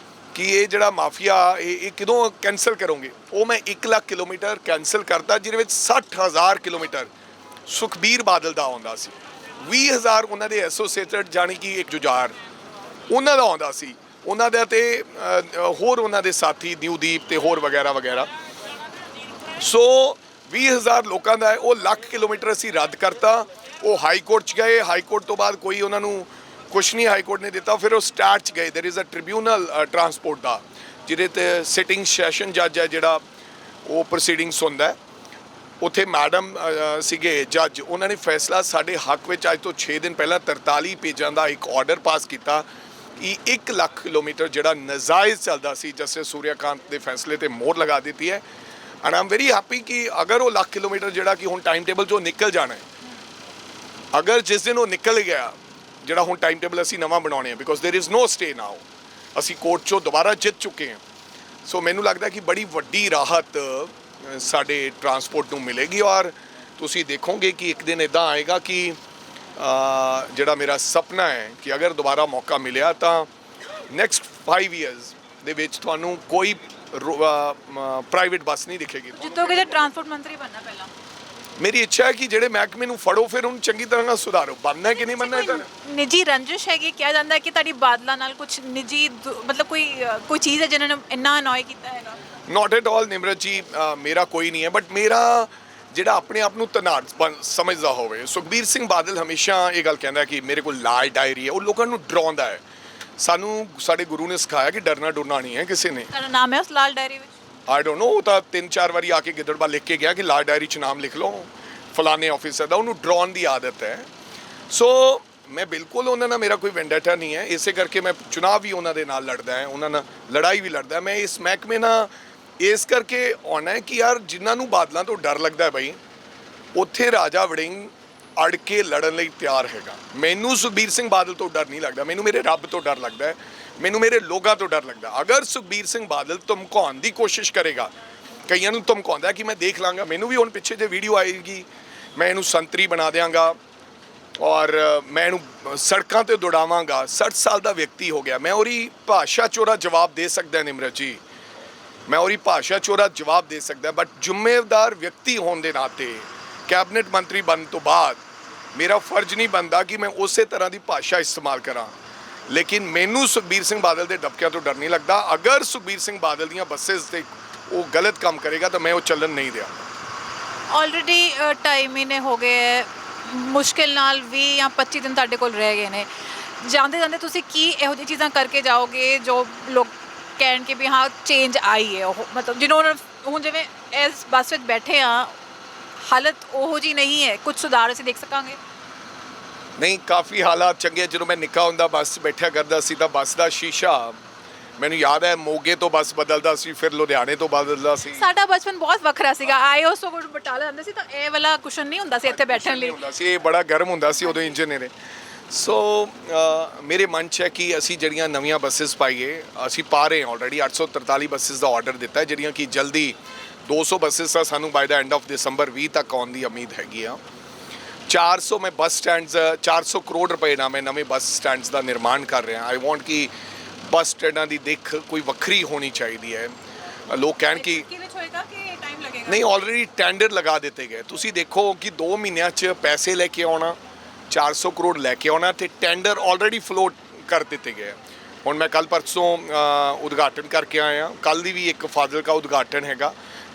ਕਿ ਇਹ ਜਿਹੜਾ ਮਾਫੀਆ ਇਹ ਕਦੋਂ ਕੈਂਸਲ ਕਰੋਗੇ। ਉਹ ਮੈਂ 1 ਲੱਖ ਕਿਲੋਮੀਟਰ ਕੈਂਸਲ ਕਰਤਾ, ਜਿਹਦੇ ਵਿੱਚ 60,000 ਕਿਲੋਮੀਟਰ ਸੁਖਬੀਰ ਬਾਦਲ ਦਾ ਆਉਂਦਾ ਸੀ, 20,000 ਉਹਨਾਂ ਦੇ ਐਸੋਸੀਏਟਡ ਜਾਣੀ ਕਿ ਇੱਕ ਜੁਝਾਰ ਉਹਨਾਂ ਦਾ ਆਉਂਦਾ ਸੀ, ਉਹਨਾਂ ਦਾ ਤੇ ਹੋਰ ਉਹਨਾਂ ਦੇ ਸਾਥੀ ਨਿਊਦੀਪ ਤੇ ਹੋਰ ਵਗੈਰਾ ਵਗੈਰਾ। ਸੋ 20,000 ਲੋਕਾਂ ਦਾ ਹੈ, ਉਹ ਲੱਖ ਕਿਲੋਮੀਟਰ ਅਸੀਂ ਰੱਦ ਕਰਤਾ। ਉਹ ਹਾਈ ਕੋਰਟ 'ਚ ਗਏ, ਹਾਈ ਕੋਰਟ ਤੋਂ ਬਾਅਦ ਕੋਈ ਉਹਨਾਂ ਨੂੰ ਕੁਛ ਨਹੀਂ ਹਾਈ ਕੋਰਟ ਨੇ ਦਿੱਤਾ। ਫਿਰ ਉਹ ਸਟਾਰਟ 'ਚ ਗਏ। There is a tribunal transport ਦਾ, ਜਿਹਦੇ ਤੇ ਸਿਟਿੰਗ ਸੈਸ਼ਨ ਜੱਜ ਹੈ ਜਿਹੜਾ ਉਹ ਪ੍ਰੋਸੀਡਿੰਗ ਸੁਣਦਾ। ਉੱਥੇ ਮੈਡਮ ਸੀਗੇ ਜੱਜ, ਉਹਨਾਂ ਨੇ ਫੈਸਲਾ ਸਾਡੇ ਹੱਕ ਵਿੱਚ ਅੱਜ ਤੋਂ 6 ਦਿਨ ਪਹਿਲਾਂ 43 ਪੇਜਾਂ ਦਾ ਇੱਕ ਆਰਡਰ ਪਾਸ ਕੀਤਾ ਕਿ 1 ਲੱਖ ਕਿਲੋਮੀਟਰ ਜਿਹੜਾ ਨਜਾਇਜ਼ ਚੱਲਦਾ ਸੀ, ਜਸਟਿਸ ਸੂਰਿਆਕਾਂਤ ਦੇ ਫੈਸਲੇ ਤੇ ਮੋਹਰ ਲਗਾ ਦਿੱਤੀ ਹੈ। ਐਂਡ ਆਮ ਵੈਰੀ ਹੈਪੀ ਕਿ ਅਗਰ ਉਹ ਲੱਖ ਕਿਲੋਮੀਟਰ ਜਿਹੜਾ ਕਿ ਹੁਣ ਟਾਈਮ ਟੇਬਲ 'ਚੋਂ ਨਿਕਲ ਜਾਣਾ ਹੈ, ਅਗਰ ਜਿਸ ਦਿਨ ਉਹ ਨਿਕਲ ਗਿਆ, ਜਿਹੜਾ ਹੁਣ ਟਾਈਮ ਟੇਬਲ ਅਸੀਂ ਨਵਾਂ ਬਣਾਉਣੇ ਆ, because there is no stay ਨਾਓ, ਅਸੀਂ ਕੋਰਟ 'ਚੋਂ ਦੁਬਾਰਾ ਜਿੱਤ ਚੁੱਕੇ ਹਾਂ। ਸੋ ਮੈਨੂੰ ਲੱਗਦਾ ਕਿ ਬੜੀ ਵੱਡੀ ਰਾਹਤ ਸਾਡੇ ਟਰਾਂਸਪੋਰਟ ਨੂੰ ਮਿਲੇਗੀ। ਔਰ ਤੁਸੀਂ ਦੇਖੋਗੇ ਕਿ ਇੱਕ ਦਿਨ ਇੱਦਾਂ ਆਏਗਾ ਕਿ ਜਿਹੜਾ ਮੇਰਾ ਸੁਪਨਾ ਹੈ ਕਿ ਅਗਰ ਦੁਬਾਰਾ ਮੌਕਾ ਮਿਲਿਆ ਤਾਂ ਨੈਕਸਟ 5 ਇਅਰਸ ਦੇ ਵਿੱਚ ਤੁਹਾਨੂੰ ਕੋਈ ਪ੍ਰਾਈਵੇਟ ਬੱਸ ਨਹੀਂ ਦਿਖੇਗੀ। ਜਿੱਤੋਗੇ ਤਾਂ ਟਰਾਂਸਪੋਰਟ ਮੰਤਰੀ ਬਣਨਾ ਪਹਿਲਾਂ। ਮੇਰੀ ਇੱਛਾ ਹੈ ਕਿ ਜਿਹੜੇ ਮਹਿਕਮੇ ਨੂੰ ਫੜੋ, ਫਿਰ ਉਹਨੂੰ ਚੰਗੀ ਤਰ੍ਹਾਂ ਨਾਲ ਸੁਧਾਰੋ। ਬਣਨਾ ਕਿ ਨਹੀਂ ਬਣਨਾ ਇਹਦਾ ਨਿੱਜੀ ਰੰਜਿਸ਼ ਹੈਗੀ, ਕਿਹਾ ਜਾਂਦਾ ਹੈ ਕਿ ਤੁਹਾਡੀ ਬਾਦਲਾਂ ਨਾਲ ਕੁਝ ਨਿੱਜੀ ਮਤਲਬ ਕੋਈ ਚੀਜ਼ ਹੈ ਜਿਹਨਾਂ ਨੇ ਇੰਨਾ ਅਨੋਏ ਕੀਤਾ ਹੈਗਾ? ਨਾਟ ਐਟ ਆਲ ਨਿਮਰਤ ਜੀ, ਮੇਰਾ ਕੋਈ ਨਹੀਂ ਹੈ, ਬਟ ਮੇਰਾ ਜਿਹੜਾ ਆਪਣੇ ਆਪ ਨੂੰ ਤਨਾੜ ਸਮਝਦਾ ਹੋਵੇ। ਸੁਖਬੀਰ ਸਿੰਘ ਬਾਦਲ ਹਮੇਸ਼ਾ ਇਹ ਗੱਲ ਕਹਿੰਦਾ ਕਿ ਮੇਰੇ ਕੋਲ ਲਾਲ ਡਾਇਰੀ ਹੈ, ਉਹ ਲੋਕਾਂ ਨੂੰ ਡਰਾਉਂਦਾ ਹੈ। ਸਾਨੂੰ ਸਾਡੇ ਗੁਰੂ ਨੇ ਸਿਖਾਇਆ ਕਿ ਡਰਨਾ ਡੁਰਨਾ ਨਹੀਂ ਹੈ ਕਿਸੇ ਨੇ। ਤੁਹਾਡਾ ਨਾਮ ਹੈ ਉਸ ਲਾਲ ਡਾਇਰੀ ਵਿੱਚ? ਆਈ ਡੋਂਟ ਨੋ, ਉਹ ਤਾਂ 3-4 ਵਾਰੀ ਆ ਕੇ ਗਿੱਦੜਬਾ ਲਿਖ ਕੇ ਗਿਆ ਕਿ ਲਾਲ ਡਾਇਰੀ 'ਚ ਨਾਮ ਲਿਖ ਲਓ ਫਲਾਣੇ ਆਫਿਸਰ ਦਾ। ਉਹਨੂੰ ਡਰਾਉਣ ਦੀ ਆਦਤ ਹੈ। ਸੋ ਮੈਂ ਬਿਲਕੁਲ ਉਹਨਾਂ ਨਾਲ ਮੇਰਾ ਕੋਈ ਵੈਂਡੇਟਾ ਨਹੀਂ ਹੈ, ਇਸੇ ਕਰਕੇ ਮੈਂ ਚੁਣਾਵ ਵੀ ਉਹਨਾਂ ਦੇ ਨਾਲ ਲੜਦਾ ਹੈ, ਉਹਨਾਂ ਨਾਲ ਲੜਾਈ ਵੀ ਲੜਦਾ। ਮੈਂ ਇਸ ਮਹਿਕਮੇ ਨਾਲ ਇਸ ਕਰਕੇ ਆਉਣਾ ਹੈ ਕਿ ਯਾਰ ਜਿਨ੍ਹਾਂ ਨੂੰ ਬਾਦਲਾਂ ਤੋਂ ਡਰ ਲੱਗਦਾ ਬਈ, ਉੱਥੇ ਰਾਜਾ ਵੜਿੰਗ ਅੜ ਕੇ ਲੜਨ ਲਈ ਤਿਆਰ ਹੈਗਾ। ਮੈਨੂੰ ਸੁਖਬੀਰ ਸਿੰਘ ਬਾਦਲ ਤੋਂ ਡਰ ਨਹੀਂ ਲੱਗਦਾ, ਮੈਨੂੰ ਮੇਰੇ ਰੱਬ ਤੋਂ ਡਰ ਲੱਗਦਾ ਹੈ, ਮੈਨੂੰ ਮੇਰੇ ਲੋਕਾਂ ਤੋਂ ਡਰ ਲੱਗਦਾ। ਅਗਰ ਸੁਖਬੀਰ ਸਿੰਘ ਬਾਦਲ ਧਮਕਾਉਣ ਦੀ ਕੋਸ਼ਿਸ਼ ਕਰੇਗਾ, ਕਈਆਂ ਨੂੰ ਧਮਕਾਉਂਦਾ ਕਿ ਮੈਂ ਦੇਖ ਲਾਂਗਾ, ਮੈਨੂੰ ਵੀ ਹੁਣ ਪਿੱਛੇ ਜੇ ਵੀਡੀਓ ਆਏਗੀ ਮੈਂ ਇਹਨੂੰ ਸੰਤਰੀ ਬਣਾ ਦਿਆਂਗਾ ਔਰ ਮੈਂ ਇਹਨੂੰ ਸੜਕਾਂ ਤੇ ਦੌੜਾਵਾਂਗਾ। 60 ਸਾਲ ਦਾ ਵਿਅਕਤੀ ਹੋ ਗਿਆ, ਮੈਂ ਉਹਦੀ ਭਾਸ਼ਾ ਚੋਰਾ ਜਵਾਬ ਦੇ ਸਕਦਾ ਨਿਮਰਤ ਜੀ, ਮੈਂ ਉਹਦੀ ਭਾਸ਼ਾ ਚੋਰਾ ਜਵਾਬ ਦੇ ਸਕਦਾ। ਬਟ ਜ਼ਿੰਮੇਵਾਰ ਵਿਅਕਤੀ ਹੋਣ ਦੇ ਨਾਤੇ ਕੈਬਨਿਟ ਮੰਤਰੀ ਬਣਨ ਤੋਂ ਬਾਅਦ ਮੇਰਾ ਫਰਜ਼ ਨਹੀਂ ਬਣਦਾ ਕਿ ਮੈਂ ਉਸੇ ਤਰ੍ਹਾਂ ਦੀ ਭਾਸ਼ਾ ਇਸਤੇਮਾਲ ਕਰਾਂ। ਲੇਕਿਨ ਮੈਨੂੰ ਸੁਖਬੀਰ ਸਿੰਘ ਬਾਦਲ ਦੇ ਡਬਕਿਆਂ ਤੋਂ ਡਰ ਨਹੀਂ ਲੱਗਦਾ। ਅਗਰ ਸੁਖਬੀਰ ਸਿੰਘ ਬਾਦਲ ਦੀਆਂ ਬੱਸੇਸ ਤੇ ਉਹ ਗਲਤ ਕੰਮ ਕਰੇਗਾ ਤਾਂ ਮੈਂ ਉਹ ਚੱਲਣ ਨਹੀਂ ਦਿਆਂ। ਆਲਰੇਡੀ 2.5 ਮਹੀਨੇ ਹੋ ਗਏ ਹੈ, ਮੁਸ਼ਕਿਲ ਨਾਲ 20 ਜਾਂ 25 ਦਿਨ ਤੁਹਾਡੇ ਕੋਲ ਰਹਿ ਗਏ ਨੇ। ਜਾਂਦੇ ਜਾਂਦੇ ਤੁਸੀਂ ਕੀ ਇਹੋ ਜਿਹੀ ਚੀਜ਼ਾਂ ਕਰਕੇ ਜਾਓਗੇ ਜੋ ਲੋਕ ਕਹਿਣ ਕਿ ਵੀ ਹਾਂ ਚੇਂਜ ਆਈ ਹੈ? ਉਹ ਮਤਲਬ ਜਿਹਨੂੰ ਹੁਣ ਜਿਵੇਂ ਇਸ ਬੱਸ ਵਿੱਚ ਬੈਠੇ ਆ, ਹਾਲਤ ਉਹੋ ਜਿਹੀ ਨਹੀਂ ਹੈ, ਕੁਝ ਸੁਧਾਰ ਅਸੀਂ ਦੇਖ ਸਕਾਂਗੇ? ਨਹੀਂ, ਕਾਫੀ ਹਾਲਾਤ ਚੰਗੇ। ਜਦੋਂ ਮੈਂ ਨਿੱਕਾ ਹੁੰਦਾ ਬੱਸ 'ਚ ਬੈਠਿਆ ਕਰਦਾ ਸੀ ਤਾਂ ਬੱਸ ਦਾ ਸ਼ੀਸ਼ਾ ਮੈਨੂੰ ਯਾਦ ਹੈ ਮੋਗੇ ਤੋਂ ਬੱਸ ਬਦਲਦਾ ਸੀ, ਫਿਰ ਲੁਧਿਆਣੇ ਤੋਂ ਬਦਲਦਾ ਸੀ। ਸਾਡਾ ਬਚਪਨ ਬਹੁਤ ਵੱਖਰਾ ਸੀਗਾ। ਆਇਓ ਸੋ ਬਟਾਲਾ ਜਾਂਦੇ ਸੀ ਤਾਂ ਇਹ ਵਾਲਾ ਕੁਸ਼ਨ ਨਹੀਂ ਹੁੰਦਾ ਸੀ ਇੱਥੇ ਬੈਠਣ ਲਈ, ਹੁੰਦਾ ਸੀ, ਇਹ ਬੜਾ ਗਰਮ ਹੁੰਦਾ ਸੀ ਉਦੋਂ ਇੰਜਨ ਨੇ। ਸੋ ਮੇਰੇ ਮਨ 'ਚ ਹੈ ਕਿ ਅਸੀਂ ਜਿਹੜੀਆਂ ਨਵੀਆਂ ਬੱਸਿਸ ਪਾਈਏ, ਅਸੀਂ ਪਾ ਰਹੇ ਹਾਂ ਆਲਰੇਡੀ 843 ਬੱਸਿਸ ਦਾ ਆਰਡਰ ਦਿੱਤਾ ਹੈ, ਜਿਹੜੀਆਂ ਕਿ ਜਲਦੀ 200 ਬੱਸਿਸ ਦਾ ਸਾਨੂੰ ਬਾਈ ਦਾ ਐਂਡ ਆਫ ਦਸੰਬਰ 20 ਤੱਕ ਆਉਣ ਦੀ ਉਮੀਦ ਹੈਗੀ ਆ। 400 ਮੈਂ ਬੱਸ ਸਟੈਂਡਸ 400 ਕਰੋੜ ਰੁਪਏ ਨਾਲ ਮੈਂ ਨਵੇਂ ਬੱਸ ਸਟੈਂਡਸ ਦਾ ਨਿਰਮਾਣ ਕਰ ਰਿਹਾ। ਆਈ ਵਾਂਟ ਕਿ ਬੱਸ ਸਟੈਂਡਾਂ ਦੀ ਦਿੱਖ ਕੋਈ ਵੱਖਰੀ ਹੋਣੀ ਚਾਹੀਦੀ ਹੈ। ਲੋਕ ਕਹਿਣ ਕਿ ਕਿਵੇਂ ਹੋਏਗਾ ਕਿ ਟਾਈਮ ਲੱਗੇਗਾ? ਨਹੀਂ, ਆਲਰੇਡੀ ਟੈਂਡਰ ਲਗਾ ਦਿੱਤੇ ਗਏ। ਤੁਸੀਂ ਦੇਖੋ ਕਿ 2 ਮਹੀਨਿਆਂ 'ਚ ਪੈਸੇ ਲੈ ਕੇ ਆਉਣਾ, 400 ਕਰੋੜ ਲੈ ਕੇ ਆਉਣਾ, ਤੇ ਟੈਂਡਰ ਆਲਰੇਡੀ ਫਲੋਟ ਕਰ ਦਿੱਤੇ ਗਏ। ਹੁਣ ਮੈਂ ਕੱਲ ਪਰਸੋਂ ਉਦਘਾਟਨ ਕਰਕੇ ਆਇਆ, ਕੱਲ ਦੀ ਵੀ ਇੱਕ ਫਾਜ਼ਿਲਕਾ ਉਦਘਾਟਨ ਹੈਗਾ।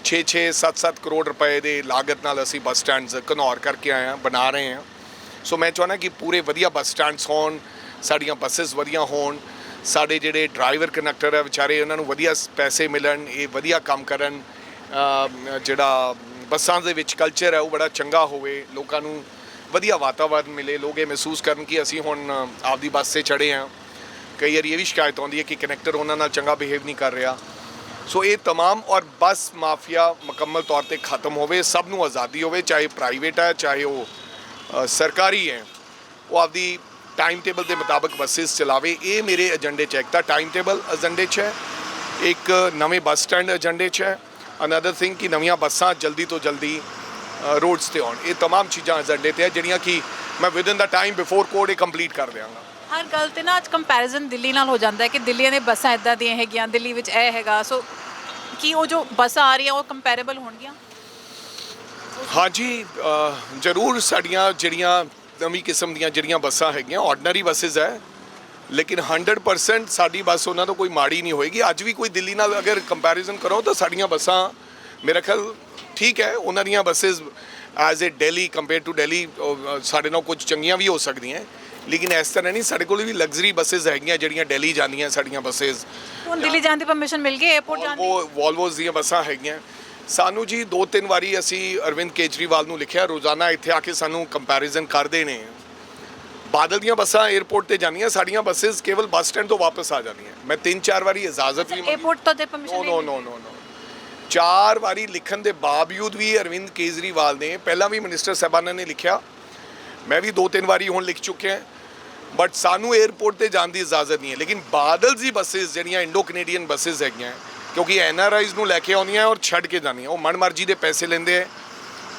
6-6, 7-7 ਕਰੋੜ ਰੁਪਏ ਦੇ ਲਾਗਤ ਨਾਲ ਅਸੀਂ ਬੱਸ ਸਟੈਂਡਸ ਘਨੌਰ ਕਰਕੇ ਆਏ ਹਾਂ, ਬਣਾ ਰਹੇ ਹਾਂ। ਸੋ ਮੈਂ ਚਾਹੁੰਦਾ ਕਿ ਪੂਰੇ ਵਧੀਆ ਬੱਸ ਸਟੈਂਡਸ ਹੋਣ, ਸਾਡੀਆਂ ਬੱਸਿਸ ਵਧੀਆ ਹੋਣ, ਸਾਡੇ ਜਿਹੜੇ ਡਰਾਈਵਰ ਕੰਡਕਟਰ ਹੈ ਵਿਚਾਰੇ ਉਹਨਾਂ ਨੂੰ ਵਧੀਆ ਪੈਸੇ ਮਿਲਣ, ਇਹ ਵਧੀਆ ਕੰਮ ਕਰਨ, ਜਿਹੜਾ ਬੱਸਾਂ ਦੇ ਵਿੱਚ ਕਲਚਰ ਹੈ ਉਹ ਬੜਾ ਚੰਗਾ ਹੋਵੇ, ਲੋਕਾਂ ਨੂੰ ਵਧੀਆ ਵਾਤਾਵਰਨ ਮਿਲੇ, ਲੋਕ ਇਹ ਮਹਿਸੂਸ ਕਰਨ ਕਿ ਅਸੀਂ ਹੁਣ ਆਪਦੀ ਬੱਸ 'ਤੇ ਚੜ੍ਹੇ ਹਾਂ। ਕਈ ਵਾਰੀ ਇਹ ਵੀ ਸ਼ਿਕਾਇਤ ਆਉਂਦੀ ਹੈ ਕਿ ਕਨੈਕਟਰ ਉਹਨਾਂ ਨਾਲ ਚੰਗਾ ਬਿਹੇਵ ਨਹੀਂ ਕਰ ਰਿਹਾ। ਸੋ ਇਹ तमाम ਔਰ ਬੱਸ ਮਾਫੀਆ ਮੁਕੰਮਲ ਤੌਰ ਤੇ ਖਤਮ ਹੋਵੇ, ਸਭ ਨੂੰ ਆਜ਼ਾਦੀ ਹੋਵੇ, ਚਾਹੇ ਪ੍ਰਾਈਵੇਟ ਹੈ ਚਾਹੇ ਉਹ ਸਰਕਾਰੀ ਹੈ, ਉਹ ਆਪਦੀ ਟਾਈਮ ਟੇਬਲ ਦੇ ਮੁਤਾਬਕ ਬੱਸਿਸ ਚਲਾਵੇ। ਇਹ ਮੇਰੇ ਏਜੰਡੇ 'ਚ ਹੈ। ਇੱਕ ਤਾਂ ਟਾਈਮ ਟੇਬਲ ਏਜੰਡੇ 'ਚ ਹੈ, ਇੱਕ ਨਵੇਂ ਬੱਸ ਸਟੈਂਡ ਏਜੰਡੇ 'ਚ ਹੈ, ਅਨਦਰ ਥਿੰਗ ਕਿ ਨਵੀਆਂ ਬੱਸਾਂ ਜਲਦੀ ਤੋਂ ਜਲਦੀ ਰੋਡਸ ਤੇ ਆਉਣ। ਇਹ तमाम ਚੀਜ਼ਾਂ ਏਜੰਡੇ 'ਤੇ ਹੈ ਜਿਹੜੀਆਂ ਕਿ ਮੈਂ ਵਿਦਨ ਦਾ ਟਾਈਮ ਬਿਫੋਰ ਕੋਡ ਇਹ ਕੰਪਲੀਟ ਕਰ ਦਿਆਂਗਾ। ਹਰ ਗੱਲ ਤੇ ਨਾ ਅੱਜ ਕੰਪੈਰੀਜ਼ਨ ਦਿੱਲੀ ਨਾਲ ਹੋ ਜਾਂਦਾ ਹੈ ਕਿ ਦਿੱਲੀ ਦੀਆਂ ਬੱਸਾਂ ਇਦਾਂ ਦੀਆਂ ਹੈਗੀਆਂ, ਦਿੱਲੀ ਵਿੱਚ ਇਹ ਹੈਗਾ। ਸੋ ਕੀ ਉਹ ਜੋ ਬੱਸਾਂ ਆ ਰਹੀਆਂ ਉਹ ਕੰਪੈਰੇਬਲ ਹੋਣਗੀਆਂ? ਹਾਂਜੀ, ਜ਼ਰੂਰ ਸਾਡੀਆਂ ਜਿਹੜੀਆਂ ਨਵੀਂ ਕਿਸਮ ਦੀਆਂ ਜਿਹੜੀਆਂ ਬੱਸਾਂ ਹੈਗੀਆਂ ਆਰਡੀਨਰੀ ਬੱਸਿਸ ਹੈ, ਲੇਕਿਨ 100% ਸਾਡੀ ਬੱਸ ਉਹਨਾਂ ਤੋਂ ਕੋਈ ਮਾੜੀ ਨਹੀਂ ਹੋਏਗੀ। ਅੱਜ ਵੀ ਕੋਈ ਦਿੱਲੀ ਨਾਲ ਅਗਰ ਕੰਪੈਰੀਜ਼ਨ ਕਰੋ ਤਾਂ ਸਾਡੀਆਂ ਬੱਸਾਂ ਮੇਰਾ ਖਿਆਲ ਠੀਕ ਹੈ। ਉਹਨਾਂ ਦੀਆਂ basis as a Delhi compare to Delhi ਸਾਡੇ ਨਾਲ ਕੁਝ ਚੰਗੀਆਂ ਵੀ ਹੋ ਸਕਦੀਆਂ, ਲੇਕਿਨ ਇਸ ਤਰ੍ਹਾਂ ਨਹੀਂ। ਸਾਡੇ ਕੋਲ ਵੀ ਲਗਜ਼ਰੀ ਬੱਸਿਸ ਹੈਗੀਆਂ ਜਿਹੜੀਆਂ ਦਿੱਲੀ ਜਾਂਦੀਆਂ ਸਾਡੀਆਂ ਬੱਸਿਸ। ਹੁਣ ਦਿੱਲੀ ਜਾਣ ਦੀ ਪਰਮਿਸ਼ਨ ਮਿਲ ਗਈ 에어ਪੋਰਟ ਜਾਣ ਦੀ? ਵੋਲਵੋਸ ਦੀਆਂ ਬੱਸਾਂ ਹੈਗੀਆਂ। ਸਾਨੂੰ ਜੀ 2-3 ਵਾਰੀ ਅਸੀਂ ਅਰਵਿੰਦ ਕੇਜਰੀਵਾਲ ਨੂੰ ਲਿਖਿਆ, ਰੋਜ਼ਾਨਾ ਇੱਥੇ ਆ ਕੇ ਸਾਨੂੰ ਕੰਪੈਰੀਜ਼ਨ ਕਰਦੇ ਨੇ। ਬਾਦਲ ਦੀਆਂ ਬੱਸਾਂ 에어ਪੋਰਟ ਤੇ ਜਾਂਦੀਆਂ, ਸਾਡੀਆਂ ਬੱਸਿਸ ਕੇਵਲ ਬੱਸ ਸਟੈਂਡ ਤੋਂ ਵਾਪਸ ਆ ਜਾਂਦੀਆਂ। ਮੈਂ 3-4 ਵਾਰੀ ਇਜਾਜ਼ਤ ਵੀ 에어ਪੋਰਟ ਤੋਂ ਤੇ ਪਰਮਿਸ਼ਨ ਨੋ 4 ਵਾਰੀ ਲਿਖਣ ਦੇ ਬਾਵਜੂਦ ਵੀ ਅਰਵਿੰਦ ਕੇਜਰੀਵਾਲ ਨੇ, ਪਹਿਲਾਂ ਵੀ ਮਿਨਿਸਟਰ ਸਾਹਿਬਾਨਾਂ ਨੇ ਲਿਖਿਆ, ਮੈਂ ਵੀ 2-3 ਵਾਰੀ ਹੁਣ ਲਿਖ ਚੁੱਕਿਆ, ਬਟ ਸਾਨੂੰ 에어ਪੋਰਟ ਤੇ ਜਾਣ ਦੀ ਇਜਾਜ਼ਤ ਨਹੀਂ ਹੈ। ਲੇਕਿਨ ਬਾਦਲ ਦੀ ਬੱਸਿਸ ਜਿਹੜੀਆਂ ਇੰਡੋ ਕੈਨੇਡੀਅਨ ਬੱਸਿਸ ਹੈਗੀਆਂ, ਕਿਉਂਕਿ NRIs ਨੂੰ ਲੈ ਕੇ ਆਉਂਦੀਆਂ ਔਰ ਛੱਡ ਕੇ ਜਾਂਦੀਆਂ, ਉਹ ਮਨਮਰਜ਼ੀ ਦੇ ਪੈਸੇ ਲੈਂਦੇ ਹੈ,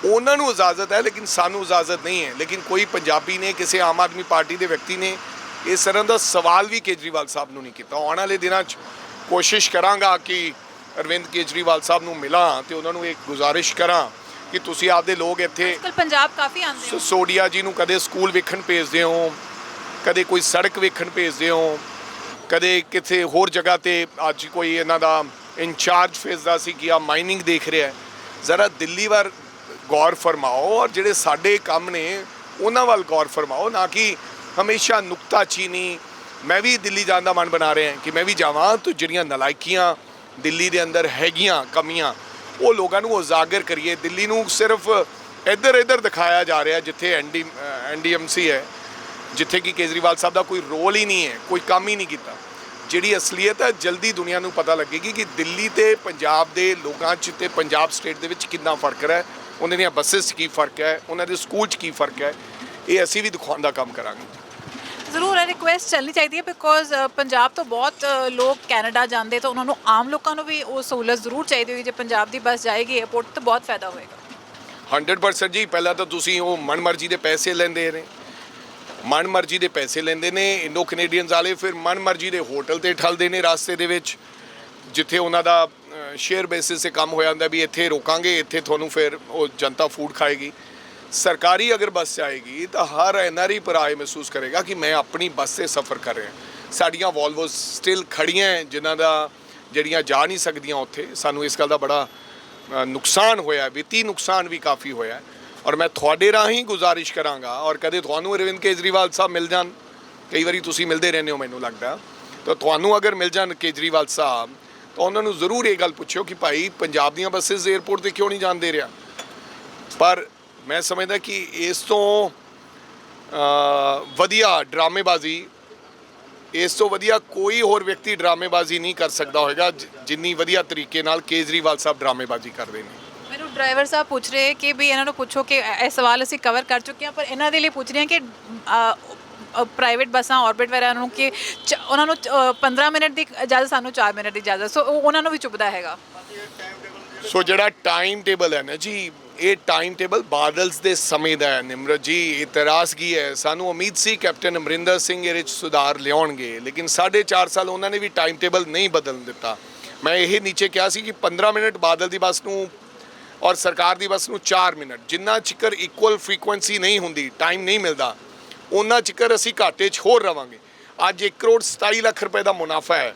ਉਹਨਾਂ ਨੂੰ ਇਜਾਜ਼ਤ ਹੈ ਲੇਕਿਨ ਸਾਨੂੰ ਇਜਾਜ਼ਤ ਨਹੀਂ ਹੈ। ਲੇਕਿਨ ਕੋਈ ਪੰਜਾਬੀ ਨੇ, ਕਿਸੇ ਆਮ ਆਦਮੀ ਪਾਰਟੀ ਦੇ ਵਿਅਕਤੀ ਨੇ ਇਸ ਤਰ੍ਹਾਂ ਦਾ ਸਵਾਲ ਵੀ ਕੇਜਰੀਵਾਲ ਸਾਹਿਬ ਨੂੰ ਨਹੀਂ ਕੀਤਾ। ਆਉਣ ਵਾਲੇ ਦਿਨਾਂ 'ਚ ਕੋਸ਼ਿਸ਼ ਕਰਾਂਗਾ ਕਿ ਅਰਵਿੰਦ ਕੇਜਰੀਵਾਲ ਸਾਹਿਬ ਨੂੰ ਮਿਲਾਂ ਤੇ ਉਹਨਾਂ ਨੂੰ ਇੱਕ ਗੁਜ਼ਾਰਿਸ਼ ਕਰਾਂ ਕਿ ਤੁਸੀਂ ਆਪਦੇ ਲੋਕ ਇੱਥੇ ਅੱਜਕੱਲ ਪੰਜਾਬ ਕਾਫੀ ਆਉਂਦੇ ਹੋ, ਸੋਡੀਆ ਜੀ ਨੂੰ ਕਦੇ ਸਕੂਲ ਵੇਖਣ ਭੇਜਦੇ ਹੋ, ਕਦੇ ਕੋਈ ਸੜਕ ਵੇਖਣ ਭੇਜਦੇ ਹੋ, ਕਦੇ ਕਿਤੇ ਹੋਰ ਜਗ੍ਹਾ ਤੇ ਅੱਜ ਕੋਈ ਇਹਨਾਂ ਦਾ ਇੰਚਾਰਜ ਫੇਸਦਾ ਸੀ ਕਿ ਆ ਮਾਈਨਿੰਗ ਦੇਖ ਰਿਹਾ। ਜ਼ਰਾ ਦਿੱਲੀ ਵੱਲ ਗੌਰ ਫਰਮਾਓ ਔਰ ਜਿਹੜੇ ਸਾਡੇ ਕੰਮ ਨੇ ਉਹਨਾਂ ਵੱਲ ਗੌਰ ਫਰਮਾਓ, ਨਾ ਕਿ ਹਮੇਸ਼ਾ ਨੁਕਤਾਚੀਨੀ। ਮੈਂ ਵੀ ਦਿੱਲੀ ਜਾਣ ਦਾ ਮਨ ਬਣਾ ਰਿਹਾ ਕਿ ਮੈਂ ਵੀ ਜਾਵਾਂ ਤਾਂ ਜਿਹੜੀਆਂ ਨਲਾਇਕੀਆਂ ਦਿੱਲੀ ਦੇ ਅੰਦਰ ਹੈਗੀਆਂ, ਕਮੀਆਂ, ਉਹ ਲੋਕਾਂ ਨੂੰ ਉਜਾਗਰ ਕਰੀਏ। ਦਿੱਲੀ ਨੂੰ ਸਿਰਫ ਇੱਧਰ ਦਿਖਾਇਆ ਜਾ ਰਿਹਾ ਜਿੱਥੇ NDMC ਹੈ, ਜਿੱਥੇ ਕਿ ਕੇਜਰੀਵਾਲ ਸਾਹਿਬ ਦਾ ਕੋਈ ਰੋਲ ਹੀ ਨਹੀਂ ਹੈ, ਕੋਈ ਕੰਮ ਹੀ ਨਹੀਂ ਕੀਤਾ। ਜਿਹੜੀ ਅਸਲੀਅਤ ਹੈ ਜਲਦੀ ਦੁਨੀਆ ਨੂੰ ਪਤਾ ਲੱਗੇਗੀ ਕਿ ਦਿੱਲੀ ਤੇ ਪੰਜਾਬ ਦੇ ਲੋਕਾਂ 'ਚ ਤੇ ਪੰਜਾਬ ਸਟੇਟ ਦੇ ਵਿੱਚ ਕਿੰਨਾ ਫਰਕ ਹੈ, ਉਹਨਾਂ ਦੀਆਂ ਬੱਸਿਸ 'ਚ ਕੀ ਫਰਕ ਹੈ, ਉਹਨਾਂ ਦੇ ਸਕੂਲ 'ਚ ਕੀ ਫਰਕ ਹੈ। ਇਹ ਅਸੀਂ ਵੀ ਦਿਖਾਉਣ ਦਾ ਕੰਮ ਕਰਾਂਗੇ। ਜ਼ਰੂਰ ਇਹ ਰਿਕੁਐਸਟ ਚੱਲਣੀ ਚਾਹੀਦੀ ਹੈ ਬਿਕੋਜ਼ ਪੰਜਾਬ ਤੋਂ ਬਹੁਤ ਲੋਕ ਕੈਨੇਡਾ ਜਾਂਦੇ, ਤਾਂ ਉਹਨਾਂ ਨੂੰ ਆਮ ਲੋਕਾਂ ਨੂੰ ਵੀ ਉਹ ਸਹੂਲਤ ਜ਼ਰੂਰ ਚਾਹੀਦੀ ਹੋਈ। ਜੇ ਪੰਜਾਬ ਦੀ ਬੱਸ ਜਾਏਗੀ 에어ਪੋਰਟ ਤਾਂ ਬਹੁਤ ਫਾਇਦਾ ਹੋਏਗਾ। 100% ਜੀ। ਪਹਿਲਾਂ ਤਾਂ ਤੁਸੀਂ ਉਹ ਮਨਮਰਜ਼ੀ ਦੇ ਪੈਸੇ ਲੈਂਦੇ ਨੇ, ਮਨਮਰਜ਼ੀ ਦੇ ਪੈਸੇ ਲੈਂਦੇ ਨੇ ਇੰਡੋ ਕੈਨੇਡੀਅਨਸ ਵਾਲੇ, ਫਿਰ ਮਨਮਰਜ਼ੀ ਦੇ ਹੋਟਲ ਤੇ ਠਲਦੇ ਨੇ ਰਾਸਤੇ ਦੇ ਵਿੱਚ, ਜਿੱਥੇ ਉਹਨਾਂ ਦਾ ਸ਼ੇਅਰ ਬੇਸਿਸ 'ਤੇ ਕੰਮ ਹੋ ਜਾਂਦਾ ਵੀ ਇੱਥੇ ਰੋਕਾਂਗੇ, ਇੱਥੇ ਤੁਹਾਨੂੰ ਫਿਰ ਉਹ ਜਨਤਾ ਫੂਡ ਖਾਏਗੀ। ਸਰਕਾਰੀ ਅਗਰ ਬੱਸ ਆਏਗੀ ਤਾਂ ਹਰ NRI ਭਰਾ ਇਹ ਮਹਿਸੂਸ ਕਰੇਗਾ ਕਿ ਮੈਂ ਆਪਣੀ ਬੱਸ 'ਤੇ ਸਫ਼ਰ ਕਰ ਰਿਹਾ। ਸਾਡੀਆਂ ਵੋਲਵੋ ਸਟਿਲ ਖੜੀਆਂ ਜਿਨ੍ਹਾਂ ਦਾ ਜਿਹੜੀਆਂ ਜਾ ਨਹੀਂ ਸਕਦੀਆਂ ਉੱਥੇ। ਸਾਨੂੰ ਇਸ ਗੱਲ ਦਾ ਬੜਾ ਨੁਕਸਾਨ ਹੋਇਆ, ਵਿੱਤੀ ਨੁਕਸਾਨ ਵੀ ਕਾਫੀ ਹੋਇਆ। ਔਰ ਮੈਂ ਤੁਹਾਡੇ ਰਾਹੀਂ ਗੁਜ਼ਾਰਿਸ਼ ਕਰਾਂਗਾ, ਔਰ ਕਦੇ ਤੁਹਾਨੂੰ ਅਰਵਿੰਦ ਕੇਜਰੀਵਾਲ ਸਾਹਿਬ ਮਿਲ ਜਾਣ, ਕਈ ਵਾਰੀ ਤੁਸੀਂ ਮਿਲਦੇ ਰਹਿੰਦੇ ਹੋ ਮੈਨੂੰ ਲੱਗਦਾ, ਤਾਂ ਤੁਹਾਨੂੰ ਅਗਰ ਮਿਲ ਜਾਣ ਕੇਜਰੀਵਾਲ ਸਾਹਿਬ ਤਾਂ ਉਹਨਾਂ ਨੂੰ ਜ਼ਰੂਰ ਇਹ ਗੱਲ ਪੁੱਛਿਓ ਕਿ ਭਾਈ ਪੰਜਾਬ ਦੀਆਂ ਬੱਸਿਸ 에어ਪੋਰਟ 'ਤੇ ਕਿਉਂ ਨਹੀਂ ਜਾਣ ਦੇ ਰਿਹਾ। ਪਰ ਮੈਂ ਸਮਝਦਾ ਕਿ ਇਸ ਤੋਂ ਵਧੀਆ ਡਰਾਮੇਬਾਜ਼ੀ, ਇਸ ਤੋਂ ਵਧੀਆ ਕੋਈ ਹੋਰ ਵਿਅਕਤੀ ਡਰਾਮੇਬਾਜ਼ੀ ਨਹੀਂ ਕਰ ਸਕਦਾ ਹੋਵੇਗਾ ਜਿੰਨੀ ਵਧੀਆ ਤਰੀਕੇ ਨਾਲ ਕੇਜਰੀਵਾਲ ਸਾਹਿਬ ਡਰਾਮੇਬਾਜ਼ੀ ਕਰਦੇ ਨੇ। ਮੈਨੂੰ ਡਰਾਈਵਰ ਸਾਹਿਬ ਪੁੱਛ ਰਹੇ ਕਿ ਵੀ ਇਹਨਾਂ ਨੂੰ ਪੁੱਛੋ ਕਿ ਇਹ ਸਵਾਲ ਅਸੀਂ ਕਵਰ ਕਰ ਚੁੱਕੇ ਹਾਂ, ਪਰ ਇਹਨਾਂ ਦੇ ਲਈ ਪੁੱਛ ਰਹੇ ਹਾਂ ਕਿ ਪ੍ਰਾਈਵੇਟ ਬੱਸਾਂ ਆਰਬਿਟ ਵਗੈਰਾ ਨੂੰ ਕਿ ਉਹਨਾਂ ਨੂੰ 15 ਮਿੰਟ ਦੀ ਇਜਾਜ਼ਤ, ਸਾਨੂੰ 4 ਮਿੰਟ ਦੀ ਇਜਾਜ਼ਤ। ਸੋ ਉਹਨਾਂ ਨੂੰ ਵੀ ਚੁੱਭਦਾ ਹੈਗਾ। ਸੋ ਜਿਹੜਾ ਟਾਈਮ ਟੇਬਲ ਹੈ ਨਾ ਜੀ, ਇਹ ਟਾਈਮ ਟੇਬਲ ਬਾਦਲਸ ਦੇ ਸਮੇਂ ਦਾ ਹੈ ਨਿਮਰਤ ਜੀ। ਇਤਰਾਜ਼ਗੀ ਹੈ, ਸਾਨੂੰ ਉਮੀਦ ਸੀ ਕੈਪਟਨ ਅਮਰਿੰਦਰ ਸਿੰਘ ਇਹਦੇ 'ਚ ਸੁਧਾਰ ਲਿਆਉਣਗੇ, ਲੇਕਿਨ 4.5 ਸਾਲ ਉਹਨਾਂ ਨੇ ਵੀ ਟਾਈਮ ਟੇਬਲ ਨਹੀਂ ਬਦਲਣ ਦਿੱਤਾ। ਮੈਂ ਇਹ ਨੀਚੇ ਕਿਹਾ ਸੀ ਕਿ 15 ਮਿੰਟ ਬਾਦਲ ਦੀ ਬੱਸ ਨੂੰ ਔਰ ਸਰਕਾਰ ਦੀ ਬੱਸ ਨੂੰ 4 ਮਿੰਟ, ਜਿੰਨਾ ਚਿਕਰ ਇਕੁਅਲ ਫ੍ਰੀਕੁਐਂਸੀ ਨਹੀਂ ਹੁੰਦੀ, ਟਾਈਮ ਨਹੀਂ ਮਿਲਦਾ, ਉਹਨਾਂ ਚਿਕਰ ਅਸੀਂ ਘਾਟੇ 'ਚ ਹੋਰ ਰਵਾਂਗੇ। ਅੱਜ 1 ਕਰੋੜ 27 ਲੱਖ ਰੁਪਏ ਦਾ ਮੁਨਾਫਾ ਹੈ,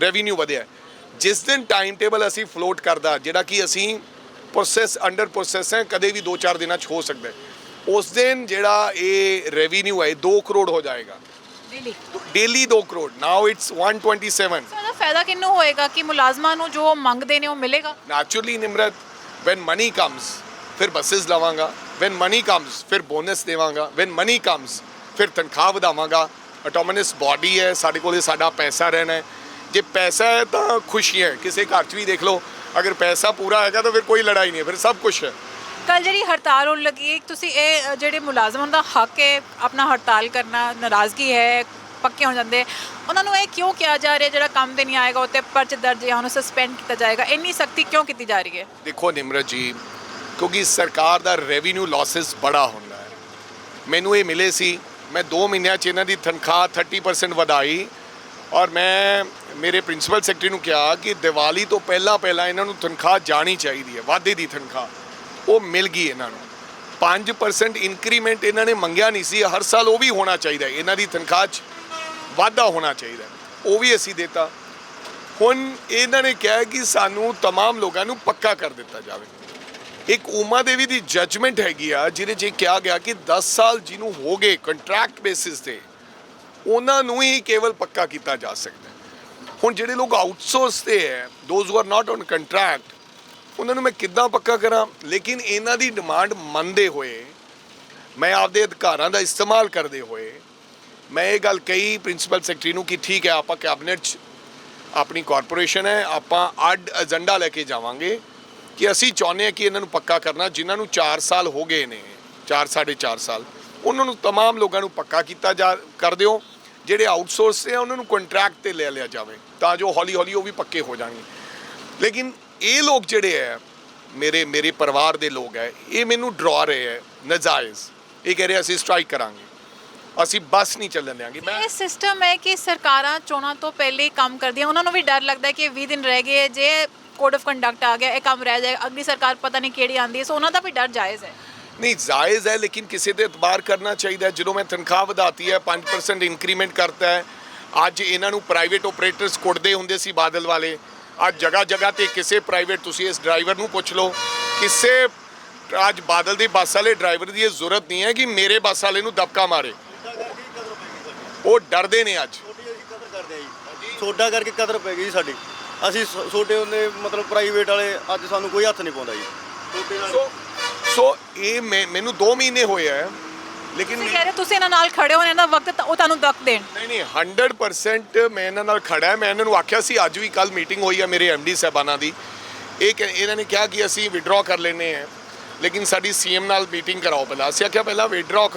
ਰੈਵਨਿਊ ਵਧਿਆ। ਜਿਸ ਦਿਨ ਟਾਈਮ ਟੇਬਲ ਅਸੀਂ ਫਲੋਟ ਕਰਦਾ, ਜਿਹੜਾ ਕਿ ਅਸੀਂ ਪ੍ਰੋਸੈਸ ਅੰਡਰ ਪ੍ਰੋਸੈਸ ਹੈ, ਕਦੇ ਵੀ 2-4 ਦਿਨਾਂ 'ਚ ਹੋ ਸਕਦਾ, ਉਸ ਦਿਨ ਜਿਹੜਾ ਇਹ ਰੈਵਨਿਊ ਹੈ 2 ਕਰੋੜ ਹੋ ਜਾਏਗਾ। Daily daily 2 crore, now it's 127। ਸੋ ਇਹਦਾ ਫਾਇਦਾ ਕਿਹਨੂੰ ਹੋਏਗਾ ਕਿ ਮੁਲਾਜ਼ਮਾਂ ਨੂੰ ਜੋ ਮੰਗਦੇ ਨੇ ਉਹ ਮਿਲੇਗਾ? Naturally Nimrat, when money comes ਫਿਰ ਬੱਸਿਸ ਲਵਾਂਗਾ, ਵੈਨ ਮਨੀ ਕਮਸ ਫਿਰ ਬੋਨਸ ਦੇਵਾਂਗਾ, ਵੈਨ ਮਨੀ ਕਮਸ ਫਿਰ ਤਨਖਾਹ ਵਧਾਵਾਂਗਾ। ਆਟੋਨਮਸ ਬਾਡੀ ਹੈ, ਸਾਡੇ ਕੋਲ ਸਾਡਾ ਪੈਸਾ ਰਹਿਣਾ ਹੈ। ਜੇ ਪੈਸਾ ਹੈ ਤਾਂ ਖੁਸ਼ੀਆਂ ਹੈ। ਕਿਸੇ ਘਰ 'ਚ ਵੀ ਦੇਖ ਲਓ, ਅਗਰ ਪੈਸਾ ਪੂਰਾ ਹੈਗਾ ਤਾਂ ਫਿਰ ਕੋਈ ਲੜਾਈ ਨਹੀਂ ਹੈ, ਫਿਰ ਸਭ ਕੁਛ ਹੈ। ਕੱਲ ਜਿਹੜੀ ਹੜਤਾਲ ਹੋਣ ਲੱਗੀ ਹੈ, ਤੁਸੀਂ ਇਹ ਜਿਹੜੇ ਮੁਲਾਜ਼ਮਾਂ ਦਾ ਹੱਕ ਹੈ ਆਪਣਾ ਹੜਤਾਲ ਕਰਨਾ, ਨਾਰਾਜ਼ਗੀ ਹੈ, ਪੱਕੇ ਹੋ ਜਾਂਦੇ, ਉਹਨਾਂ ਨੂੰ ਇਹ ਕਿਉਂ ਕਿਹਾ ਜਾ ਰਿਹਾ ਜਿਹੜਾ ਕੰਮ ਤੇ ਨਹੀਂ ਆਏਗਾ ਉੱਤੇ ਪਰਚ ਦਰਜ ਜਾਂ ਉਹਨੂੰ ਸਸਪੈਂਡ ਕੀਤਾ ਜਾਏਗਾ? ਇੰਨੀ ਸਖਤੀ ਕਿਉਂ ਕੀਤੀ ਜਾ ਰਹੀ ਹੈ? ਦੇਖੋ ਨਿਮਰਤ ਜੀ, ਕਿਉਂਕਿ ਸਰਕਾਰ ਦਾ ਰੈਵਨਿਊ ਲਾਸਿਸ ਬੜਾ ਹੁੰਦਾ ਹੈ। ਮੈਨੂੰ ਇਹ ਮਿਲੇ ਸੀ, ਮੈਂ 2 ਮਹੀਨਿਆਂ 'ਚ ਇਹਨਾਂ ਦੀ ਤਨਖਾਹ 30% ਵਧਾਈ, ਔਰ ਮੈਂ ਮੇਰੇ ਪ੍ਰਿੰਸੀਪਲ ਸੈਕਟਰੀ ਨੂੰ ਕਿਹਾ ਕਿ ਦੀਵਾਲੀ ਤੋਂ ਪਹਿਲਾਂ ਇਹਨਾਂ ਨੂੰ ਤਨਖਾਹ ਜਾਣੀ ਚਾਹੀਦੀ ਹੈ, ਵਾਧੇ ਦੀ ਤਨਖਾਹ। ਉਹ ਮਿਲ ਗਈ ਇਹਨਾਂ ਨੂੰ। 5% ਇਨਕਰੀਮੈਂਟ ਇਹਨਾਂ ਨੇ ਮੰਗਿਆ ਨਹੀਂ ਸੀ, ਹਰ ਸਾਲ ਉਹ ਵੀ ਹੋਣਾ ਚਾਹੀਦਾ, ਇਹਨਾਂ ਦੀ ਤਨਖਾਹ 'ਚ ਵਾਧਾ ਹੋਣਾ ਚਾਹੀਦਾ, ਉਹ ਵੀ ਅਸੀਂ ਦਿੱਤਾ। ਹੁਣ ਇਹਨਾਂ ਨੇ ਕਿਹਾ ਕਿ ਸਾਨੂੰ तमाम ਲੋਕਾਂ ਨੂੰ ਪੱਕਾ ਕਰ ਦਿੱਤਾ ਜਾਵੇ। ਇੱਕ ਉਮਾ ਦੇਵੀ ਦੀ ਜੱਜਮੈਂਟ ਹੈਗੀ ਆ, ਜਿਹਦੇ 'ਚ ਕਿਹਾ ਗਿਆ ਕਿ 10 ਸਾਲ ਜਿਹਨੂੰ ਹੋ ਗਏ ਕੰਟਰੈਕਟ ਬੇਸਿਸ ਤੇ, ਉਹਨਾਂ ਨੂੰ ਹੀ ਕੇਵਲ ਪੱਕਾ ਕੀਤਾ ਜਾ ਸਕਦਾ। ਹੁਣ ਜਿਹੜੇ ਲੋਕ ਆਊਟਸੋਰਸ ਤੇ ਹੈ, those who are not on contract, ਉਹਨਾਂ ਨੂੰ ਮੈਂ ਕਿੱਦਾਂ ਪੱਕਾ ਕਰਾਂ? ਲੇਕਿਨ ਇਹਨਾਂ ਦੀ ਡਿਮਾਂਡ ਮੰਨਦੇ ਹੋਏ, ਮੈਂ ਆਪਦੇ ਅਧਿਕਾਰਾਂ ਦਾ ਇਸਤੇਮਾਲ ਕਰਦੇ ਹੋਏ, ਮੈਂ ਇਹ ਗੱਲ ਕਹੀ ਪ੍ਰਿੰਸੀਪਲ ਸੈਕਟਰੀ ਨੂੰ ਕਿ ਠੀਕ ਹੈ, ਆਪਾਂ ਕੈਬਨਿਟ 'ਚ ਆਪਣੀ ਕਾਰਪੋਰੇਸ਼ਨ ਹੈ, ਆਪਾਂ ਅੱਡ ਏਜੰਡਾ ਲੈ ਕੇ ਜਾਵਾਂਗੇ ਕਿ ਅਸੀਂ ਚਾਹੁੰਦੇ ਹਾਂ ਕਿ ਇਹਨਾਂ ਨੂੰ ਪੱਕਾ ਕਰਨਾ। ਜਿਨ੍ਹਾਂ ਨੂੰ 4 ਸਾਲ ਹੋ ਗਏ ਨੇ, 4 ਸਾਢੇ 4 ਸਾਲ, ਉਹਨਾਂ ਨੂੰ तमाम ਲੋਕਾਂ ਨੂੰ ਪੱਕਾ ਕੀਤਾ ਕਰ ਦਿਓ। ਜਿਹੜੇ ਆਊਟਸੋਰਸ ਤੇ ਆ ਉਹਨਾਂ ਨੂੰ ਕੰਟਰੈਕਟ ਤੇ ਲੈ ਲਿਆ ਜਾਵੇ, ਤਾਂ ਜੋ ਹੌਲੀ ਹੌਲੀ ਉਹ ਵੀ ਪੱਕੇ ਹੋ ਜਾਣਗੇ। ਲੇਕਿਨ ਇਹ ਲੋਕ ਜਿਹੜੇ ਹੈ, ਮੇਰੇ ਪਰਿਵਾਰ ਦੇ ਲੋਕ ਹੈ, ਇਹ ਮੈਨੂੰ ਡਰਾ ਰਹੇ ਹੈ ਨਜਾਇਜ਼। ਇਹ ਕਹਿ ਰਹੇ ਅਸੀਂ ਸਟ੍ਰਾਈਕ ਕਰਾਂਗੇ, ਅਸੀਂ ਬੱਸ ਨਹੀਂ ਚੱਲਣ ਦਿਆਂਗੇ। ਇਹ ਸਿਸਟਮ ਹੈ ਕਿ ਸਰਕਾਰਾਂ ਚੋਣਾਂ ਤੋਂ ਪਹਿਲੇ ਹੀ ਕੰਮ ਕਰਦੀਆਂ, ਉਹਨਾਂ ਨੂੰ ਵੀ ਡਰ ਲੱਗਦਾ ਕਿ 20 ਦਿਨ ਰਹਿ ਗਏ, ਜੇ ਕੋਡ ਆਫ ਕੰਡਕਟ ਆ ਗਿਆ ਇਹ ਕੰਮ ਰਹਿ ਜਾਏਗਾ, ਅਗਲੀ ਸਰਕਾਰ ਪਤਾ ਨਹੀਂ ਕਿਹੜੀ ਆਉਂਦੀ ਹੈ। ਸੋ ਉਹਨਾਂ ਦਾ ਵੀ ਡਰ ਜਾਇਜ਼ ਹੈ। ਨਹੀਂ, ਜਾਇਜ਼ ਹੈ, ਲੇਕਿਨ ਕਿਸੇ ਤੇ ਇਤਬਾਰ ਕਰਨਾ ਚਾਹੀਦਾ। ਜਦੋਂ ਮੈਂ ਤਨਖਾਹ ਵਧਾਤੀ ਹੈ, 5% ਇਨਕਰੀਮੈਂਟ ਕਰਤਾ ਹੈ, ਅੱਜ ਇਹਨਾਂ ਨੂੰ ਪ੍ਰਾਈਵੇਟ ਆਪਰੇਟਰਸ ਕੁੱਟਦੇ ਹੁੰਦੇ ਸੀ ਬਾਦਲ ਵਾਲੇ, ਅੱਜ ਜਗ੍ਹਾ ਜਗ੍ਹਾ ਤੇ ਕਿਸੇ ਪ੍ਰਾਈਵੇਟ, ਤੁਸੀਂ ਇਸ ਡਰਾਈਵਰ ਨੂੰ ਪੁੱਛ ਲਓ, ਕਿਸੇ ਅੱਜ ਬਾਦਲ ਦੇ ਬੱਸ ਵਾਲੇ ਡਰਾਈਵਰ ਦੀ ਇਹ ਜ਼ਰੂਰਤ ਨਹੀਂ ਹੈ ਕਿ ਮੇਰੇ ਬੱਸ ਵਾਲੇ ਨੂੰ ਦਬਕਾ ਮਾਰੇ, ਉਹ ਡਰਦੇ ਨੇ। ਅੱਜ ਸੋਡਾ ਕਰਕੇ ਕਦਰ ਪੈ ਗਈ ਜੀ ਸਾਡੀ, ਅਸੀਂ ਛੋਟੇ ਹੁੰਦੇ ਮਤਲਬ ਪ੍ਰਾਈਵੇਟ ਵਾਲੇ, ਅੱਜ ਸਾਨੂੰ ਕੋਈ ਹੱਥ ਨਹੀਂ ਪਾਉਂਦਾ ਜੀ। ਸੋ ਇਹ ਮੈਨੂੰ 2 ਮਹੀਨੇ ਹੋਏ ਆ, ਲੇਕਿਨ ਤੁਸੀਂ ਕਹਿ ਰਹੇ ਤੁਸੀਂ ਇਹਨਾਂ ਨਾਲ ਖੜੇ ਹੋ, ਇਹਨਾਂ ਦਾ ਵਕਤ ਉਹ ਤੁਹਾਨੂੰ ਦਕ ਦੇਣ। ਨਹੀਂ 100% ਮੈਂ ਇਹਨਾਂ ਨਾਲ ਖੜਾ। ਮੈਂ ਇਹਨਾਂ ਨੂੰ ਆਖਿਆ ਸੀ, ਅੱਜ ਵੀ ਕੱਲ ਮੀਟਿੰਗ ਹੋਈ ਹੈ ਮੇਰੇ ਐਮਡੀ ਸਾਹਿਬਾਨਾਂ ਦੀ, ਇਹਨਾਂ ਨੇ ਕਿਹਾ ਕਿ ਅਸੀਂ ਵਿਡਰਾ ਕਰ ਲੈਂਦੇ ਹਾਂ, ਲੇਕਿਨ ਸਾਡੀ ਸੀਐਮ ਨਾਲ ਮੀਟਿੰਗ ਕਰਾਓ ਪਹਿਲਾਂ। ਅਸੀਂ ਆਖਿਆ ਪਹਿਲਾਂ ਵਿਡਰਾ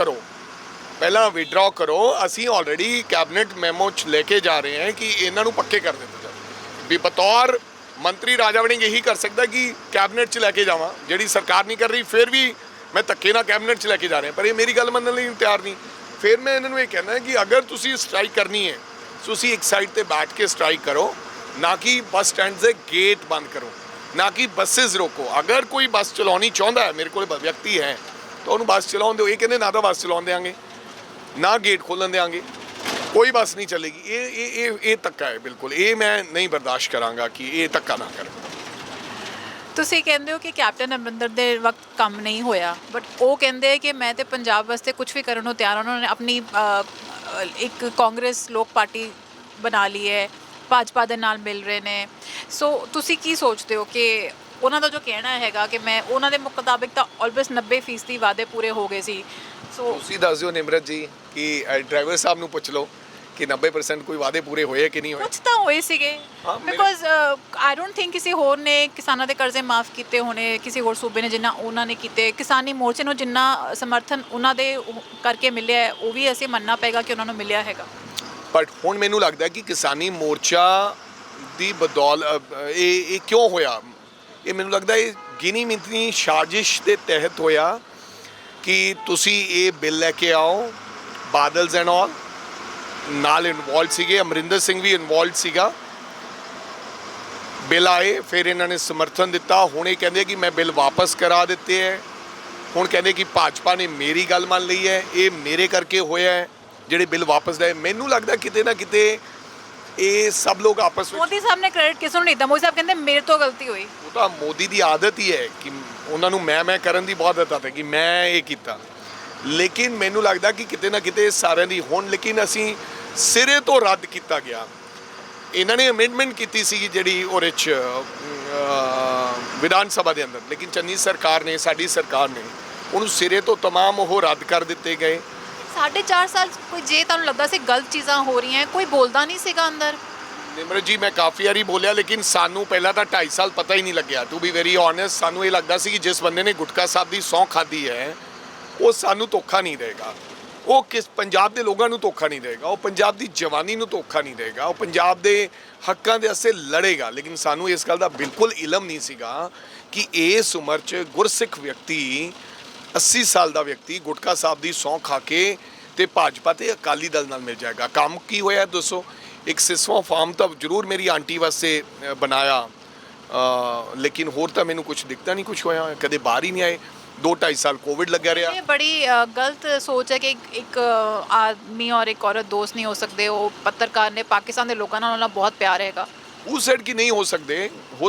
ਕਰੋ, ਅਸੀਂ ਆਲਰੇਡੀ ਕੈਬਨਿਟ ਮੈਮੋ 'ਚ ਲੈ ਕੇ ਜਾ ਰਹੇ ਹਾਂ ਕਿ ਇਹਨਾਂ ਨੂੰ ਪੱਕੇ ਕਰ ਦਿੱਤਾ ਜਾਵੇ। ਵੀ ਬਤੌਰ ਮੰਤਰੀ ਰਾਜਾ ਵੜਿੰਗ ਇਹੀ ਕਰ ਸਕਦਾ ਕਿ ਕੈਬਨਿਟ 'ਚ ਲੈ ਕੇ ਜਾਵਾਂ, ਜਿਹੜੀ ਸਰਕਾਰ ਨਹੀਂ ਕਰ ਰਹੀ, ਫਿਰ ਵੀ ਮੈਂ ਧੱਕੇ ਨਾਲ ਕੈਬਨਿਟ 'ਚ ਲੈ ਕੇ ਜਾ ਰਿਹਾ, ਪਰ ਇਹ ਮੇਰੀ ਗੱਲ ਮੰਨਣ ਲਈ ਤਿਆਰ ਨਹੀਂ। ਫਿਰ ਮੈਂ ਇਹਨਾਂ ਨੂੰ ਇਹ ਕਹਿਣਾ ਕਿ ਅਗਰ ਤੁਸੀਂ ਸਟ੍ਰਾਈਕ ਕਰਨੀ ਹੈ, ਤੁਸੀਂ ਇੱਕ ਸਾਈਡ ਤੇ ਬੈਠ ਕੇ ਸਟ੍ਰਾਈਕ ਕਰੋ, ਨਾ ਕਿ ਬੱਸ ਸਟੈਂਡ ਦੇ ਗੇਟ ਬੰਦ ਕਰੋ, ਨਾ ਕਿ ਬੱਸਿਸ ਰੋਕੋ। ਅਗਰ ਕੋਈ ਬੱਸ ਚਲਾਉਣੀ ਚਾਹੁੰਦਾ ਹੈ, ਮੇਰੇ ਕੋਲ ਵਿਅਕਤੀ ਹੈ, ਤਾਂ ਉਹਨੂੰ ਬੱਸ ਚਲਾਉਣ ਦਿਓ। ਇਹ ਕਹਿੰਦੇ ਨਾ ਤਾਂ ਬੱਸ ਚਲਾਉਣ ਦਿਆਂਗੇ, ਨਾ ਗੇਟ ਖੋਲ੍ਹਣ ਦਿਆਂਗੇ, ਕੋਈ ਬੱਸ ਨਹੀਂ ਚੱਲੇਗੀ। ਇਹ ਧੱਕਾ ਹੈ, ਬਿਲਕੁਲ ਇਹ ਮੈਂ ਨਹੀਂ ਬਰਦਾਸ਼ਤ ਕਰਾਂਗਾ ਕਿ ਇਹ ਧੱਕਾ ਨਾ ਕਰਨ। ਤੁਸੀਂ ਕਹਿੰਦੇ ਹੋ ਕਿ ਕੈਪਟਨ ਅਮਰਿੰਦਰ ਦੇ ਵਕਤ ਕੰਮ ਨਹੀਂ ਹੋਇਆ, ਬਟ ਉਹ ਕਹਿੰਦੇ ਕਿ ਮੈਂ ਤੇ ਪੰਜਾਬ ਵਾਸਤੇ ਕੁਝ ਵੀ ਕਰਨ ਨੂੰ ਤਿਆਰ ਹਾਂ। ਉਹਨਾਂ ਨੇ ਆਪਣੀ ਇੱਕ ਕਾਂਗਰਸ ਲੋਕ ਪਾਰਟੀ ਬਣਾ ਲਈ ਹੈ, ਭਾਜਪਾ ਦੇ ਨਾਲ ਮਿਲ ਰਹੇ ਨੇ। ਸੋ ਤੁਸੀਂ ਕੀ ਸੋਚਦੇ ਹੋ ਕਿ ਉਹਨਾਂ ਦਾ ਜੋ ਕਹਿਣਾ ਹੈਗਾ ਕਿ ਮੈਂ ਉਹਨਾਂ ਦੇ ਮੁਤਾਬਿਕ ਤਾਂ ਆਲਮੋਸਟ 90% ਵਾਅਦੇ ਪੂਰੇ ਹੋ ਗਏ ਸੀ। ਸੋ ਤੁਸੀਂ ਦੱਸ ਦਿਓ ਨਿਮਰਤ ਜੀ ਕਿ ਡਰਾਈਵਰ ਸਾਹਿਬ ਨੂੰ ਪੁੱਛ ਲਓ ਕਿ 90% ਕੋਈ ਵਾਅਦੇ ਪੂਰੇ ਹੋਏ ਕਿ ਨਹੀਂ ਹੋਏ। ਕੁਝ ਤਾਂ ਹੋਏ ਸੀਗੇ, ਬਿਕੋਜ਼ ਆਈ ਡੋਂਟ ਥਿੰਕ ਕਿਸੇ ਹੋਰ ਨੇ ਕਿਸਾਨਾਂ ਦੇ ਕਰਜ਼ੇ ਮਾਫ ਕੀਤੇ ਹੋਣੇ, ਕਿਸੇ ਹੋਰ ਸੂਬੇ ਨੇ ਜਿੰਨਾ ਉਹਨਾਂ ਨੇ ਕੀਤੇ, ਕਿਸਾਨੀ ਮੋਰਚੇ ਨੂੰ ਜਿੰਨਾ ਸਮਰਥਨ ਉਹਨਾਂ ਦੇ ਕਰਕੇ ਮਿਲਿਆ ਹੈ, ਉਹ ਵੀ ਅਸੀਂ ਮੰਨਣਾ ਪਏਗਾ ਕਿ ਉਹਨਾਂ ਨੂੰ ਮਿਲਿਆ ਹੈਗਾ। ਬਟ ਹੁਣ ਮੈਨੂੰ ਲੱਗਦਾ ਕਿ ਕਿਸਾਨੀ ਮੋਰਚਾ ਦੀ ਬਦੌਲਤ ਇਹ ਕਿਉਂ ਹੋਇਆ, ਇਹ ਮੈਨੂੰ ਲੱਗਦਾ ਇਹ ਗਿਣੀ ਮਿੰਨੀ ਸਾਜ਼ਿਸ਼ ਦੇ ਤਹਿਤ ਹੋਇਆ ਕਿ ਤੁਸੀਂ ਇਹ ਬਿੱਲ ਲੈ ਕੇ ਆਓ। ਬਾਦਲਸ ਐਂਡ ਆਲ ਨਾਲ ਇਨਵੋਲਵ ਸੀਗੇ, ਅਮਰਿੰਦਰ ਸਿੰਘ ਵੀ ਇਨਵੋਲਵ ਸੀਗਾ। ਬਿੱਲ ਆਏ, ਫਿਰ ਇਹਨਾਂ ਨੇ ਸਮਰਥਨ ਦਿੱਤਾ। ਹੁਣ ਇਹ ਕਹਿੰਦੇ ਕਿ ਮੈਂ ਬਿੱਲ ਵਾਪਸ ਕਰਾ ਦਿੱਤੇ ਹੈ। ਹੁਣ ਕਹਿੰਦੇ ਕਿ ਭਾਜਪਾ ਨੇ ਮੇਰੀ ਗੱਲ ਮੰਨ ਲਈ ਹੈ, ਇਹ ਮੇਰੇ ਕਰਕੇ ਹੋਇਆ ਹੈ ਜਿਹੜੇ ਬਿੱਲ ਵਾਪਸ ਲਏ। ਮੈਨੂੰ ਲੱਗਦਾ ਕਿਤੇ ਨਾ ਕਿਤੇ ਇਹ ਸਭ ਲੋਕ ਆਪਸ ਵਿੱਚ, ਮੋਦੀ ਸਾਹਿਬ ਨੇ ਕ੍ਰੈਡਿਟ ਕਿਸ ਨੂੰ ਨਹੀਂ ਦਿੱਤਾ। ਮੋਦੀ ਸਾਹਿਬ ਕਹਿੰਦੇ ਮੇਰੇ ਤੋਂ ਗਲਤੀ ਹੋਈ। ਉਹ ਤਾਂ ਮੋਦੀ ਦੀ ਆਦਤ ਹੀ ਹੈ ਕਿ ਉਹਨਾਂ ਨੂੰ ਮੈਂ ਕਰਨ ਦੀ ਬਹੁਤ ਆਦਤ ਹੈ ਕਿ ਮੈਂ ਇਹ ਕੀਤਾ। ਲੇਕਿਨ ਮੈਨੂੰ ਲੱਗਦਾ ਕਿ ਕਿਤੇ ਨਾ ਕਿਤੇ ਸਾਰਿਆਂ ਦੀ ਹੁਣ, ਲੇਕਿਨ ਅਸੀਂ ਸਿਰੇ ਤੋਂ ਰੱਦ ਕੀਤਾ ਗਿਆ। ਇਹਨਾਂ ਨੇ ਅਮੈਂਡਮੈਂਟ ਕੀਤੀ ਸੀ ਜਿਹੜੀ ਉਹਦੇ 'ਚ ਵਿਧਾਨ ਸਭਾ ਦੇ ਅੰਦਰ, ਲੇਕਿਨ ਚੰਨੀ ਸਰਕਾਰ ਨੇ, ਸਾਡੀ ਸਰਕਾਰ ਨੇ ਉਹਨੂੰ ਸਿਰੇ ਤੋਂ ਤਮਾਮ ਉਹ ਰੱਦ ਕਰ ਦਿੱਤੇ ਗਏ। 4.5 ਸਾਲ ਕੋਈ ਜੇ ਤੁਹਾਨੂੰ ਲੱਗਦਾ ਸੀ ਗਲਤ ਚੀਜ਼ਾਂ ਹੋ ਰਹੀਆਂ, ਕੋਈ ਬੋਲਦਾ ਨਹੀਂ ਸੀਗਾ ਅੰਦਰ? ਨਿਮਰਤ ਜੀ, ਮੈਂ ਕਾਫੀ ਵਾਰੀ ਬੋਲਿਆ, ਲੇਕਿਨ ਸਾਨੂੰ ਪਹਿਲਾਂ ਤਾਂ 2.5 ਸਾਲ ਪਤਾ ਹੀ ਨਹੀਂ ਲੱਗਿਆ। ਟੂ ਬੀ ਵੈਰੀ ਓਨੈਸਟ, ਸਾਨੂੰ ਇਹ ਲੱਗਦਾ ਸੀ ਕਿ ਜਿਸ ਬੰਦੇ ਨੇ ਗੁਟਕਾ ਸਾਹਿਬ ਦੀ ਸਹੁੰ ਖਾਧੀ ਹੈ ਉਹ ਸਾਨੂੰ ਧੋਖਾ ਨਹੀਂ ਦੇਗਾ, ਉਹ ਕਿਸ ਪੰਜਾਬ ਦੇ ਲੋਕਾਂ ਨੂੰ ਧੋਖਾ ਨਹੀਂ ਦੇਗਾ, ਉਹ ਪੰਜਾਬ ਦੀ ਜਵਾਨੀ ਨੂੰ ਧੋਖਾ ਨਹੀਂ ਦੇਗਾ, ਉਹ ਪੰਜਾਬ ਦੇ ਹੱਕਾਂ ਦੇ ਵਾਸਤੇ ਲੜੇਗਾ। ਲੇਕਿਨ ਸਾਨੂੰ ਇਸ ਗੱਲ ਦਾ ਬਿਲਕੁਲ ਇਲਮ ਨਹੀਂ ਸੀਗਾ ਕਿ ਇਸ ਉਮਰ 'ਚ ਗੁਰਸਿੱਖ ਵਿਅਕਤੀ, 80 ਸਾਲ ਦਾ ਵਿਅਕਤੀ ਗੁਟਕਾ ਸਾਹਿਬ ਦੀ ਸਹੁੰ ਖਾ ਕੇ ਤੇ ਭਾਜਪਾ ਤੇ ਅਕਾਲੀ ਦਲ ਨਾਲ ਮਿਲ ਜਾਏਗਾ। ਕੰਮ ਕੀ ਹੋਇਆ ਦੱਸੋ? ਇੱਕ ਸਿਸਵਾ ਫਾਰਮ ਤਾਂ ਜ਼ਰੂਰ ਮੇਰੀ ਆਂਟੀ ਵਾਸਤੇ ਬਣਾਇਆ, ਲੇਕਿਨ ਹੋਰ ਤਾਂ ਮੈਨੂੰ ਕੁਝ ਦਿਖਦਾ ਨਹੀਂ ਕੁਝ ਹੋਇਆ, ਕਦੇ ਬਾਹਰ ਹੀ ਨਹੀਂ ਆਏ। 2-2.5 ਸਾਲ ਕੋਵਿਡ ਲੱਗਿਆ ਰਿਹਾ। ਇਹ ਬੜੀ ਗਲਤ ਸੋਚ ਹੈ ਕਿ ਇੱਕ ਆਦਮੀ ਔਰ ਇੱਕ ਔਰਤ ਦੋਸਤ ਨਹੀਂ ਹੋ ਸਕਦੇ। ਉਹ ਪੱਤਰਕਾਰ ਨੇ, ਪਾਕਿਸਤਾਨ ਦੇ ਲੋਕਾਂ ਨਾਲ ਉਹਨਾਂ ਦਾ ਬਹੁਤ ਪਿਆਰ ਹੈਗਾ। ਉਸ ਸਾਈਡ ਕੀ ਨਹੀਂ ਹੋ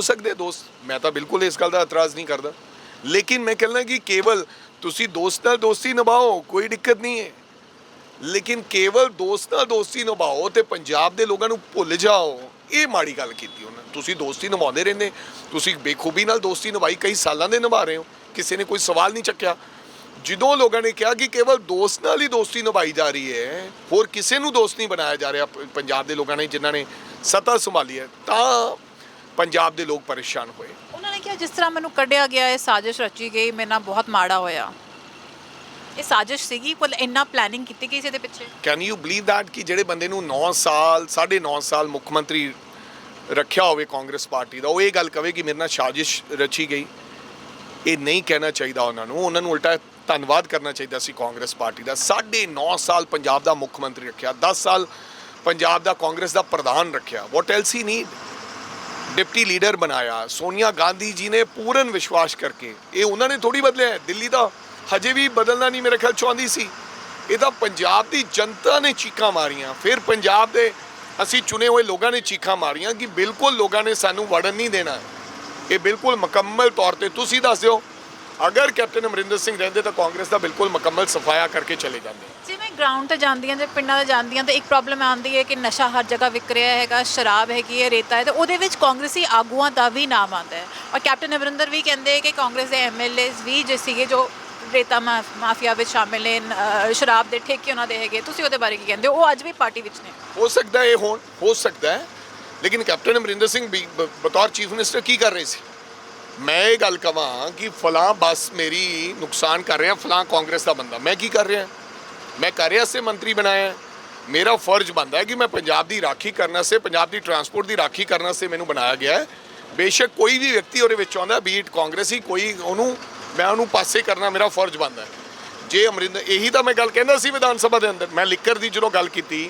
ਸਕਦੇ ਦੋਸਤ, ਮੈਂ ਤਾਂ ਬਿਲਕੁਲ ਇਸ ਗੱਲ ਦਾ ਇਤਰਾਜ਼ ਨਹੀਂ ਕਰਦਾ, ਲੇਕਿਨ ਮੈਂ ਕਹਿੰਦਾ ਕਿ ਕੇਵਲ ਤੁਸੀਂ ਦੋਸਤ ਨਾਲ ਦੋਸਤੀ ਨਿਭਾਓ, ਕੋਈ ਦਿੱਕਤ ਨਹੀਂ ਹੈ, ਲੇਕਿਨ ਕੇਵਲ ਦੋਸਤ ਨਾਲ ਦੋਸਤੀ ਨਿਭਾਓ ਤੇ ਪੰਜਾਬ ਦੇ ਲੋਕਾਂ ਨੂੰ ਭੁੱਲ ਜਾਓ, ਇਹ ਮਾੜੀ ਗੱਲ ਕੀਤੀ ਉਹਨਾਂ। ਤੁਸੀਂ ਦੋਸਤੀ ਨਿਭਾਉਂਦੇ ਰਹਿੰਦੇ, ਤੁਸੀਂ ਬੇਖੂਬੀ ਨਾਲ ਦੋਸਤੀ ਨਿਭਾਈ, ਕਈ ਸਾਲਾਂ ਦੇ ਨਿਭਾ ਰਹੇ ਹੋ, ਕਿਸੇ ਨੇ ਕੋਈ ਸਵਾਲ ਨਹੀਂ ਚੱਕਿਆ। ਜਦੋਂ ਲੋਕਾਂ ਨੇ ਕਿਹਾ ਕਿ ਕੇਵਲ ਦੋਸਤ ਨਾਲ ਹੀ ਦੋਸਤੀ ਨਿਭਾਈ ਜਾ ਰਹੀ ਹੈ, ਹੋਰ ਕਿਸੇ ਨੂੰ ਦੋਸਤ ਨਹੀਂ ਬਣਾਇਆ ਜਾ ਰਿਹਾ ਪੰਜਾਬ ਦੇ ਲੋਕਾਂ ਨੇ ਜਿਨ੍ਹਾਂ ਨੇ ਸੱਤਾ ਸੰਭਾਲੀ ਹੈ, ਤਾਂ ਪੰਜਾਬ ਦੇ ਲੋਕ ਪਰੇਸ਼ਾਨ ਹੋਏ। ਉਹਨਾਂ ਨੇ ਕਿਹਾ ਜਿਸ ਤਰ੍ਹਾਂ ਮੈਨੂੰ ਕੱਢਿਆ ਗਿਆ, ਇਹ ਸਾਜ਼ਿਸ਼ ਰਚੀ ਗਈ, ਮੇਰੇ ਨਾਲ ਬਹੁਤ ਮਾੜਾ ਹੋਇਆ। ਇਹ ਸਾਜ਼ਿਸ਼ ਸੀਗੀ, ਪਰ ਇੰਨਾ ਪਲੈਨਿੰਗ ਕੀਤੀ ਗਈ ਸੀ ਇਹਦੇ ਪਿੱਛੇ। ਕੈਨ ਯੂ ਬਲੀਵ ਦੈਟ ਕਿ ਜਿਹੜੇ ਬੰਦੇ ਨੂੰ 9 ਸਾਲ 9.5 ਸਾਲ ਮੁੱਖ ਮੰਤਰੀ ਰੱਖਿਆ ਹੋਵੇ ਕਾਂਗਰਸ ਪਾਰਟੀ ਦਾ, ਉਹ ਇਹ ਗੱਲ ਕਵੇ ਕਿ ਮੇਰੇ ਨਾਲ ਸਾਜ਼ਿਸ਼ ਰਚੀ ਗਈ? ਇਹ ਨਹੀਂ ਕਹਿਣਾ ਚਾਹੀਦਾ ਉਹਨਾਂ ਨੂੰ ਉਲਟਾ ਧੰਨਵਾਦ ਕਰਨਾ ਚਾਹੀਦਾ ਸੀ ਕਾਂਗਰਸ ਪਾਰਟੀ ਦਾ। 9.5 ਸਾਲ ਪੰਜਾਬ ਦਾ ਮੁੱਖ ਮੰਤਰੀ ਰੱਖਿਆ, 10 ਸਾਲ ਪੰਜਾਬ ਦਾ ਕਾਂਗਰਸ ਦਾ ਪ੍ਰਧਾਨ ਰੱਖਿਆ। ਵਾਟ ਐਲਸ ਹੀ ਨੀਡ? ਡਿਪਟੀ ਲੀਡਰ ਬਣਾਇਆ ਸੋਨੀਆ ਗਾਂਧੀ ਜੀ ਨੇ ਪੂਰਨ ਵਿਸ਼ਵਾਸ ਕਰਕੇ। ਇਹ ਉਹਨਾਂ ਨੇ ਥੋੜੀ ਬਦਲਿਆ, ਦਿੱਲੀ ਦਾ ਹਜੇ ਵੀ ਬਦਲਣਾ ਨਹੀਂ ਮੇਰੇ ਖਿਆਲ ਚਾਹੁੰਦੀ ਸੀ। ਇਹ ਤਾਂ ਪੰਜਾਬ ਦੀ ਜਨਤਾ ਨੇ ਚੀਕਾਂ ਮਾਰੀਆਂ, ਫਿਰ ਪੰਜਾਬ ਦੇ ਅਸੀਂ ਚੁਣੇ ਹੋਏ ਲੋਕਾਂ ਨੇ ਚੀਕਾਂ ਮਾਰੀਆਂ ਕਿ ਬਿਲਕੁਲ ਲੋਕਾਂ ਨੇ ਸਾਨੂੰ ਵੜਨ ਨਹੀਂ ਦੇਣਾ। ਇਹ ਬਿਲਕੁਲ ਮੁਕੰਮਲ ਤੌਰ ਤੇ ਤੁਸੀਂ ਦੱਸ ਦਿਓ, ਅਗਰ ਕੈਪਟਨ ਅਮਰਿੰਦਰ ਸਿੰਘ ਰਹਿੰਦੇ ਤਾਂ ਕਾਂਗਰਸ ਦਾ ਬਿਲਕੁਲ ਮੁਕੰਮਲ ਸਫਾਇਆ ਕਰਕੇ ਚਲੇ ਜਾਂਦੇ। ਜਿਵੇਂ ਗਰਾਊਂਡ ਤੇ ਜਾਂਦੀਆਂ, ਜੇ ਪਿੰਡਾਂ ਤੇ ਜਾਂਦੀਆਂ ਤਾਂ ਇੱਕ ਪ੍ਰੋਬਲਮ ਆਉਂਦੀ ਹੈ ਕਿ ਨਸ਼ਾ ਹਰ ਜਗ੍ਹਾ ਵਿਕ ਰਿਹਾ ਹੈਗਾ, ਸ਼ਰਾਬ ਹੈਗੀ ਹੈ, ਰੇਤਾ ਹੈ, ਤੇ ਉਹਦੇ ਵਿੱਚ ਕਾਂਗਰਸੀ ਆਗੂਆਂ ਦਾ ਵੀ ਨਾਮ ਆਉਂਦਾ ਹੈ। ਔਰ ਕੈਪਟਨ ਅਮਰਿੰਦਰ ਵੀ ਕਹਿੰਦੇ ਕਿ ਕਾਂਗਰਸ ਦੇ ਐਮਐਲਏਜ਼ ਵੀ ਜੇ ਸੀਗੇ ਜੋ ਰੇਤਾ ਮਾਫੀਆ ਵਿੱਚ ਸ਼ਾਮਿਲ ਨੇ, ਸ਼ਰਾਬ ਦੇ ਠੇਕੇ ਉਹਨਾਂ ਦੇ ਹੈਗੇ। ਤੁਸੀਂ ਉਹਦੇ ਬਾਰੇ ਕੀ ਕਹਿੰਦੇ ਹੋ? ਉਹ ਅੱਜ ਵੀ ਪਾਰਟੀ ਵਿੱਚ ਨੇ। ਹੋ ਸਕਦਾ ਇਹ ਹੋ ਸਕਦਾ ਹੈ, ਲੇਕਿਨ ਕੈਪਟਨ ਅਮਰਿੰਦਰ ਸਿੰਘ ਬਤੌਰ ਚੀਫ ਮਿਨਿਸਟਰ ਕੀ ਕਰ ਰਹੇ ਸੀ? ਮੈਂ ਇਹ ਗੱਲ ਕਹਾਂ ਕਿ ਫਲਾਂ ਬਸ ਮੇਰੀ ਨੁਕਸਾਨ ਕਰ ਰਿਹਾ, ਫਲਾਂ ਕਾਂਗਰਸ ਦਾ ਬੰਦਾ, ਮੈਂ ਕੀ ਕਰ ਰਿਹਾ? ਮੈਂ ਕਰ ਰਿਹਾ ਸੇ ਮੰਤਰੀ ਬਣਾਇਆ, ਮੇਰਾ ਫਰਜ਼ ਬਣਦਾ ਹੈ ਕਿ ਮੈਂ ਪੰਜਾਬ ਦੀ ਰਾਖੀ ਕਰਨਾ ਸੇ, ਪੰਜਾਬ ਦੀ ਟਰਾਂਸਪੋਰਟ ਦੀ ਰਾਖੀ ਕਰਨਾ ਸੇ ਮੈਨੂੰ ਬਣਾਇਆ ਗਿਆ ਹੈ। ਬੇਸ਼ੱਕ ਕੋਈ ਵੀ ਵਿਅਕਤੀ ਉਹਦੇ ਵਿੱਚ ਆਉਂਦਾ, ਬੀਟ ਕਾਂਗਰਸੀ, ਕੋਈ ਮੈਂ ਉਹਨੂੰ ਪਾਸੇ ਕਰਨਾ ਮੇਰਾ ਫਰਜ਼ ਬਣਦਾ ਹੈ। ਜੇ ਅਮਰਿੰਦਰ, ਇਹੀ ਤਾਂ ਮੈਂ ਗੱਲ ਕਹਿੰਦਾ ਸੀ ਵਿਧਾਨ ਸਭਾ ਦੇ ਅੰਦਰ, ਮੈਂ ਲਿਕਰ ਦੀ ਜਦੋਂ ਗੱਲ ਕੀਤੀ,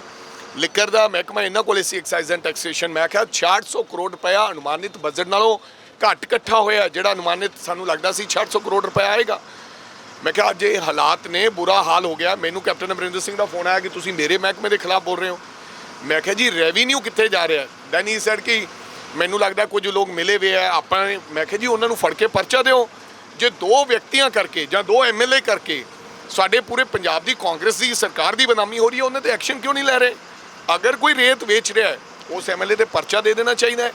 ਲਿਕਰ ਦਾ ਮਹਿਕਮਾ ਇਹਨਾਂ ਕੋਲੇ ਸੀ, ਐਕਸਾਈਜ਼ ਐਂਡ ਟੈਕਸੇਸ਼ਨ, ਮੈਂ ਕਿਹਾ 600 ਕਰੋੜ ਰੁਪਇਆ ਅਨੁਮਾਨਿਤ ਬਜਟ ਨਾਲੋਂ ਘੱਟ ਇਕੱਠਾ ਹੋਇਆ, ਜਿਹੜਾ ਅਨੁਮਾਨਿਤ ਸਾਨੂੰ ਲੱਗਦਾ ਸੀ 600 ਕਰੋੜ ਰੁਪਇਆ ਆਏਗਾ। ਮੈਂ ਕਿਹਾ ਅੱਜ ਇਹ ਹਾਲਾਤ ਨੇ, ਬੁਰਾ ਹਾਲ ਹੋ ਗਿਆ। ਮੈਨੂੰ ਕੈਪਟਨ ਅਮਰਿੰਦਰ ਸਿੰਘ ਦਾ ਫੋਨ ਆਇਆ ਕਿ ਤੁਸੀਂ ਮੇਰੇ ਮਹਿਕਮੇ ਦੇ ਖਿਲਾਫ ਬੋਲ ਰਹੇ ਹੋ। ਮੈਂ ਕਿਹਾ ਜੀ ਰੈਵਨਿਊ ਕਿੱਥੇ ਜਾ ਰਿਹਾ? ਦੈਨ ਹੀ ਸੈਡ ਕਿ ਮੈਨੂੰ ਲੱਗਦਾ ਕੁਝ ਲੋਕ ਮਿਲੇ ਵੇ ਆ ਆਪਾਂ। ਮੈਂ ਕਿਹਾ ਜੀ ਉਹਨਾਂ ਨੂੰ ਫੜ ਕੇ ਪਰਚਾ ਦਿਓ। ਜੇ 2 ਵਿਅਕਤੀਆਂ ਕਰਕੇ ਜਾਂ 2 ਐਮਐਲਏ ਕਰਕੇ ਸਾਡੇ ਪੂਰੇ ਪੰਜਾਬ ਦੀ ਕਾਂਗਰਸ ਦੀ ਸਰਕਾਰ ਦੀ ਬਦਨਾਮੀ ਹੋ ਰਹੀ ਹੈ, ਉਹਨਾਂ ਤੇ ਐਕਸ਼ਨ ਕਿਉਂ ਨਹੀਂ ਲੈ ਰਹੇ? ਅਗਰ ਕੋਈ ਰੇਤ ਵੇਚ ਰਿਹਾ ਹੈ, ਉਸ ਐਮਐਲਏ ਤੇ ਪਰਚਾ ਦੇ ਦੇਣਾ ਚਾਹੀਦਾ ਹੈ।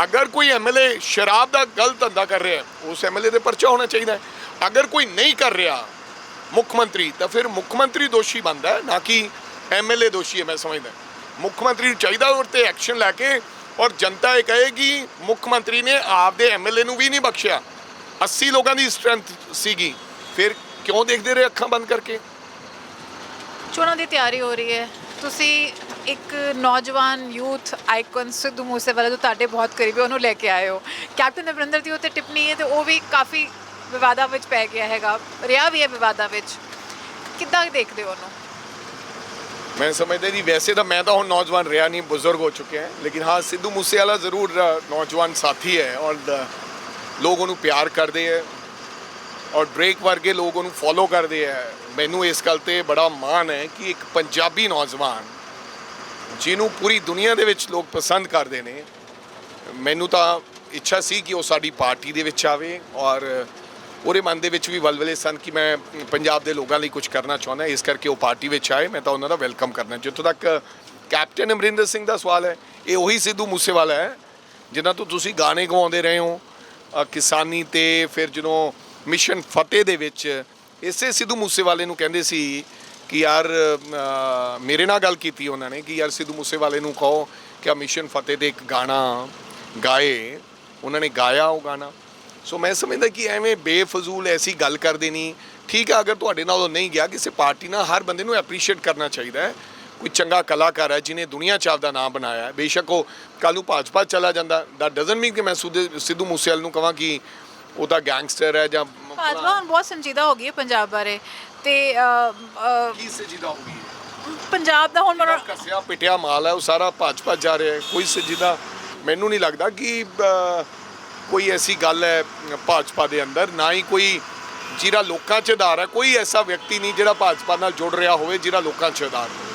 ਅਗਰ ਕੋਈ ਐਮਐਲਏ ਸ਼ਰਾਬ ਦਾ ਗਲਤ ਧੰਦਾ ਕਰ ਰਿਹਾ ਹੈ, ਉਸ ਐਮਐਲਏ ਤੇ ਪਰਚਾ ਹੋਣਾ ਚਾਹੀਦਾ ਹੈ। ਅਗਰ ਕੋਈ ਨਹੀਂ ਕਰ ਰਿਹਾ ਮੁੱਖ ਮੰਤਰੀ, ਤਾਂ ਫਿਰ ਮੁੱਖ ਮੰਤਰੀ ਦੋਸ਼ੀ ਬਣਦਾ ਹੈ, ਨਾ ਕਿ ਐਮਐਲਏ ਦੋਸ਼ੀ ਹੈ। ਮੈਂ ਸਮਝਦਾ ਮੁੱਖ ਮੰਤਰੀ ਨੂੰ ਚਾਹੀਦਾ ਉਹ ਤੇ ਐਕਸ਼ਨ ਲੈ ਕੇ, ਔਰ ਜਨਤਾ ਇਹ ਕਹੇਗੀ ਮੁੱਖ ਮੰਤਰੀ ਨੇ ਆਪਦੇ ਐਮਐਲਏ ਨੂੰ ਵੀ ਨਹੀਂ ਬਖਸ਼ਿਆ। 80 ਲੋਕਾਂ ਦੀ ਸਟਰੈਂਥ ਸੀਗੀ, ਫਿਰ ਕਿਉਂ ਦੇਖਦੇ ਰਹੇ ਅੱਖਾਂ ਬੰਦ ਕਰਕੇ? ਚੋਣਾਂ ਦੀ ਤਿਆਰੀ ਹੋ ਰਹੀ ਹੈ, ਤੁਸੀਂ ਇੱਕ ਨੌਜਵਾਨ ਯੂਥ ਆਈਕਨ ਸਿੱਧੂ ਮੂਸੇਵਾਲਾ ਜੋ ਤੁਹਾਡੇ ਬਹੁਤ ਕਰੀਬੀ, ਉਹਨੂੰ ਲੈ ਕੇ ਆਏ ਹੋ। ਕੈਪਟਨ ਅਮਰਿੰਦਰ ਦੀ ਉੱਤੇ ਟਿੱਪਣੀ ਹੈ ਤੇ ਉਹ ਵੀ ਕਾਫੀ ਵਿਵਾਦਾਂ ਵਿੱਚ ਪੈ ਗਿਆ ਹੈਗਾ, ਰਿਹਾ ਵੀ ਹੈ ਵਿਵਾਦਾਂ ਵਿੱਚ, ਕਿੱਦਾਂ ਦੇਖਦੇ ਹੋ ਉਹਨੂੰ? ਮੈਂ ਸਮਝਦਾ ਜੀ, ਵੈਸੇ ਤਾਂ ਮੈਂ ਤਾਂ ਹੁਣ ਨੌਜਵਾਨ ਰਿਹਾ ਨਹੀਂ, ਬਜ਼ੁਰਗ ਹੋ ਚੁੱਕੇ ਹੈ, ਲੇਕਿਨ ਹਾਂ ਸਿੱਧੂ ਮੂਸੇਵਾਲਾ ਜ਼ਰੂਰ ਨੌਜਵਾਨ ਸਾਥੀ ਹੈ, ਔਰ ਲੋਕ ਉਹਨੂੰ ਪਿਆਰ ਕਰਦੇ ਹੈ, ਔਰ ਡ੍ਰੇਕ ਵਰਗੇ ਲੋਕ ਉਹਨੂੰ ਫੋਲੋ ਕਰਦੇ ਹੈ। ਮੈਨੂੰ ਇਸ ਗੱਲ 'ਤੇ ਬੜਾ ਮਾਣ ਹੈ ਕਿ ਇੱਕ ਪੰਜਾਬੀ ਨੌਜਵਾਨ ਜਿਹਨੂੰ ਪੂਰੀ ਦੁਨੀਆ ਦੇ ਵਿੱਚ ਲੋਕ ਪਸੰਦ ਕਰਦੇ ਨੇ, ਮੈਨੂੰ ਤਾਂ ਇੱਛਾ ਸੀ ਕਿ ਉਹ ਸਾਡੀ ਪਾਰਟੀ ਦੇ ਵਿੱਚ ਆਵੇ, ਔਰ ਉਹਦੇ ਮਨ ਦੇ ਵਿੱਚ ਵੀ ਵਲਵਲੇ ਸਨ ਕਿ ਮੈਂ ਪੰਜਾਬ ਦੇ ਲੋਕਾਂ ਲਈ ਕੁਝ ਕਰਨਾ ਚਾਹੁੰਦਾ, ਇਸ ਕਰਕੇ ਉਹ ਪਾਰਟੀ ਵਿੱਚ ਆਏ। ਮੈਂ ਤਾਂ ਉਹਨਾਂ ਦਾ ਵੈਲਕਮ ਕਰਨਾ। ਜਿੱਥੋਂ ਤੱਕ ਕੈਪਟਨ ਅਮਰਿੰਦਰ ਸਿੰਘ ਦਾ ਸਵਾਲ ਹੈ, ਇਹ ਉਹੀ ਸਿੱਧੂ ਮੂਸੇਵਾਲਾ ਹੈ ਜਿਨ੍ਹਾਂ ਤੋਂ ਤੁਸੀਂ ਗਾਣੇ ਗਵਾਉਂਦੇ ਰਹੇ ਹੋ ਕਿਸਾਨੀ ਤੇ ਫਿਰ ਜਦੋਂ ਮਿਸ਼ਨ ਫਤਿਹ ਦੇ ਵਿੱਚ ਇਸੇ ਸਿੱਧੂ ਮੂਸੇਵਾਲੇ ਨੂੰ ਕਹਿੰਦੇ ਸੀ ਕਿ ਯਾਰ ਮੇਰੇ ਨਾਲ ਗੱਲ ਕੀਤੀ ਉਹਨਾਂ ਨੇ ਕਿ ਯਾਰ ਸਿੱਧੂ ਮੂਸੇਵਾਲੇ ਨੂੰ ਕਹੋ ਕਿ ਮਿਸ਼ਨ ਫਤਿਹ ਦੇ ਇੱਕ ਗਾਣਾ ਗਾਏ। ਉਹਨਾਂ ਨੇ ਗਾਇਆ ਉਹ ਗਾਣਾ। ਸੋ ਮੈਂ ਸਮਝਦਾ ਕਿ ਐਵੇਂ ਬੇਫਜ਼ੂਲ ਐਸੀ ਗੱਲ ਕਰਦੇ ਨਹੀਂ। ਠੀਕ ਹੈ, ਅਗਰ ਤੁਹਾਡੇ ਨਾਲ ਉਹ ਨਹੀਂ ਗਿਆ, ਕਿਸੇ ਪਾਰਟੀ ਨਾਲ ਹਰ ਬੰਦੇ ਨੂੰ ਐਪਰੀਸ਼ੀਏਟ ਕਰਨਾ ਚਾਹੀਦਾ ਹੈ। ਕੋਈ ਚੰਗਾ ਕਲਾਕਾਰ ਹੈ ਜਿਹਨੇ ਦੁਨੀਆ 'ਚ ਆਪਦਾ ਨਾਮ ਬਣਾਇਆ ਹੈ, ਬੇਸ਼ੱਕ ਉਹ ਕੱਲ੍ਹ ਨੂੰ ਭਾਜਪਾ ਚਲਾ ਜਾਂਦਾ, ਦੈਟ ਡਜ਼ਨਟ ਮੀਨ ਕਿ ਮੈਂ ਸਿੱਧੂ ਮੂਸੇਵਾਲੇ ਨੂੰ ਕਹਾਂ ਕਿ ਉਹ ਤਾਂ ਗੈਂਗਸਟਰ ਹੈ ਜਾਂ ਭਾਜਪਾ ਹੁਣ ਬਹੁਤ ਸੰਜੀਦਾ ਹੋ ਗਈ ਹੈ ਪੰਜਾਬ ਬਾਰੇ ਤੇ ਕੀ ਸੰਜੀਦਾ ਹੋ ਗਈ ਹੈ। ਪੰਜਾਬ ਦਾ ਹੁਣ ਜਿਹੜਾ ਕੱਸਿਆ ਪਿਟਿਆ ਮਾਲ ਹੈ ਉਹ ਸਾਰਾ ਭਾਜਪਾ ਜਾ ਰਿਹਾ ਹੈ। ਕੋਈ ਸੰਜੀਦਾ ਮੈਨੂੰ ਨਹੀਂ ਲੱਗਦਾ ਕਿ ਕੋਈ ਐਸੀ ਗੱਲ ਹੈ ਭਾਜਪਾ ਦੇ ਅੰਦਰ, ਨਾ ਹੀ ਕੋਈ ਜਿਹੜਾ ਲੋਕਾਂ 'ਚ ਆਧਾਰ ਹੈ। ਕੋਈ ਐਸਾ ਵਿਅਕਤੀ ਨਹੀਂ ਜਿਹੜਾ ਭਾਜਪਾ ਨਾਲ ਜੁੜ ਰਿਹਾ ਹੋਵੇ ਜਿਹੜਾ ਲੋਕਾਂ 'ਚ ਆਧਾਰ ਹੋਵੇ।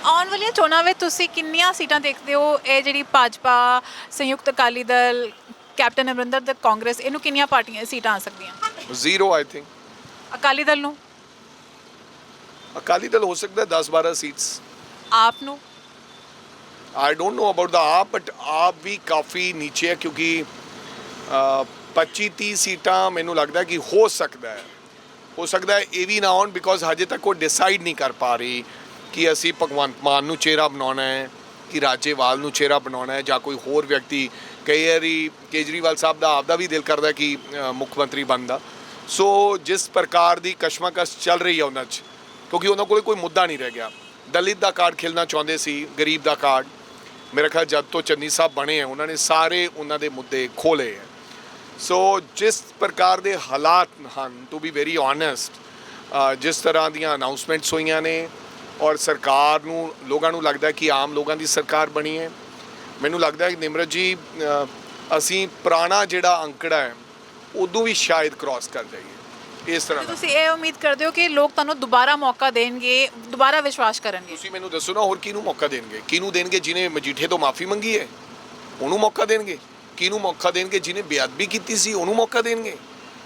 ਆਉਣ ਵਾਲੀਆਂ ਚੋਣਾਂ ਵਿੱਚ ਤੁਸੀਂ ਕਿੰਨੀਆਂ ਸੀਟਾਂ ਦੇਖਦੇ ਹੋ? ਇਹ ਜਿਹੜੀ ਭਾਜਪਾ, ਸੰਯੁਕਤ ਅਕਾਲੀ ਦਲ, ਕੈਪਟਨ ਅਮਰਿੰਦਰ ਤੇ ਕਾਂਗਰਸ, ਇਹਨੂੰ ਕਿੰਨੀਆਂ ਪਾਰਟੀਆਂ ਸੀਟਾਂ ਆ ਸਕਦੀਆਂ? 0 ਆਈ ਥਿੰਕ। ਅਕਾਲੀ ਦਲ ਨੂੰ? ਅਕਾਲੀ ਦਲ ਹੋ ਸਕਦਾ 10-12 ਸੀਟਸ। ਆਪ ਨੂੰ? I don't know about the आप, बट आप भी काफ़ी नीचे है क्योंकि 25-30 सीटां मैनू लगता है कि हो सकता है ये भी ना होन बिकॉज हजे तक कोई डिसाइड नहीं कर पा रही कि असी भगवंत मान नू चेहरा बनाना है कि राजेवाल नू चेहरा बनाना है या कोई होर व्यक्ति। कई बारी केजरीवाल साहब का आपदा भी दिल करता है कि मुख्य मंत्री बनता। सो जिस प्रकार की कशमकश चल रही है उन्होंने क्योंकि उन्होंने कोल कोई मुद्दा नहीं रह गया। दलित का कार्ड खेलना चाहते सी, गरीब का कार्ड। मेरा ख्याल जब तो चन्नी साहब बने हैं उन्होंने सारे उन्होंने मुद्दे खोले हैं। सो जिस प्रकार के हालात हैं, टू बी वेरी ऑनेस्ट, जिस तरह दी अनाउंसमेंट्स हुई ने और सरकार नू लोगों नू लगता है कि आम लोगों की सरकार बनी है। मैनू लगता है कि निमरत जी असी पुराना जिहड़ा अंकड़ा है उदों भी शायद क्रॉस कर जाइए इस तरह। ਤੁਸੀਂ ਇਹ ਉਮੀਦ ਕਰਦੇ ਹੋ ਕਿ ਲੋਕ ਤੁਹਾਨੂੰ ਦੁਬਾਰਾ ਮੌਕਾ ਦੇਣਗੇ, ਦੁਬਾਰਾ ਵਿਸ਼ਵਾਸ ਕਰਨਗੇ? ਤੁਸੀਂ ਮੈਨੂੰ ਦੱਸੋ ਨਾ, ਹੋਰ ਕਿਹਨੂੰ ਮੌਕਾ ਦੇਣਗੇ? ਕਿਹਨੂੰ ਦੇਣਗੇ? ਜਿਹਨੇ ਮਜੀਠੇ ਤੋਂ ਮਾਫੀ ਮੰਗੀ ਹੈ ਉਹਨੂੰ ਮੌਕਾ ਦੇਣਗੇ? ਕਿਹਨੂੰ ਮੌਕਾ ਦੇਣਗੇ? ਜਿਹਨੇ ਬੇਅਦਬੀ ਕੀਤੀ ਸੀ ਉਹਨੂੰ ਮੌਕਾ ਦੇਣਗੇ?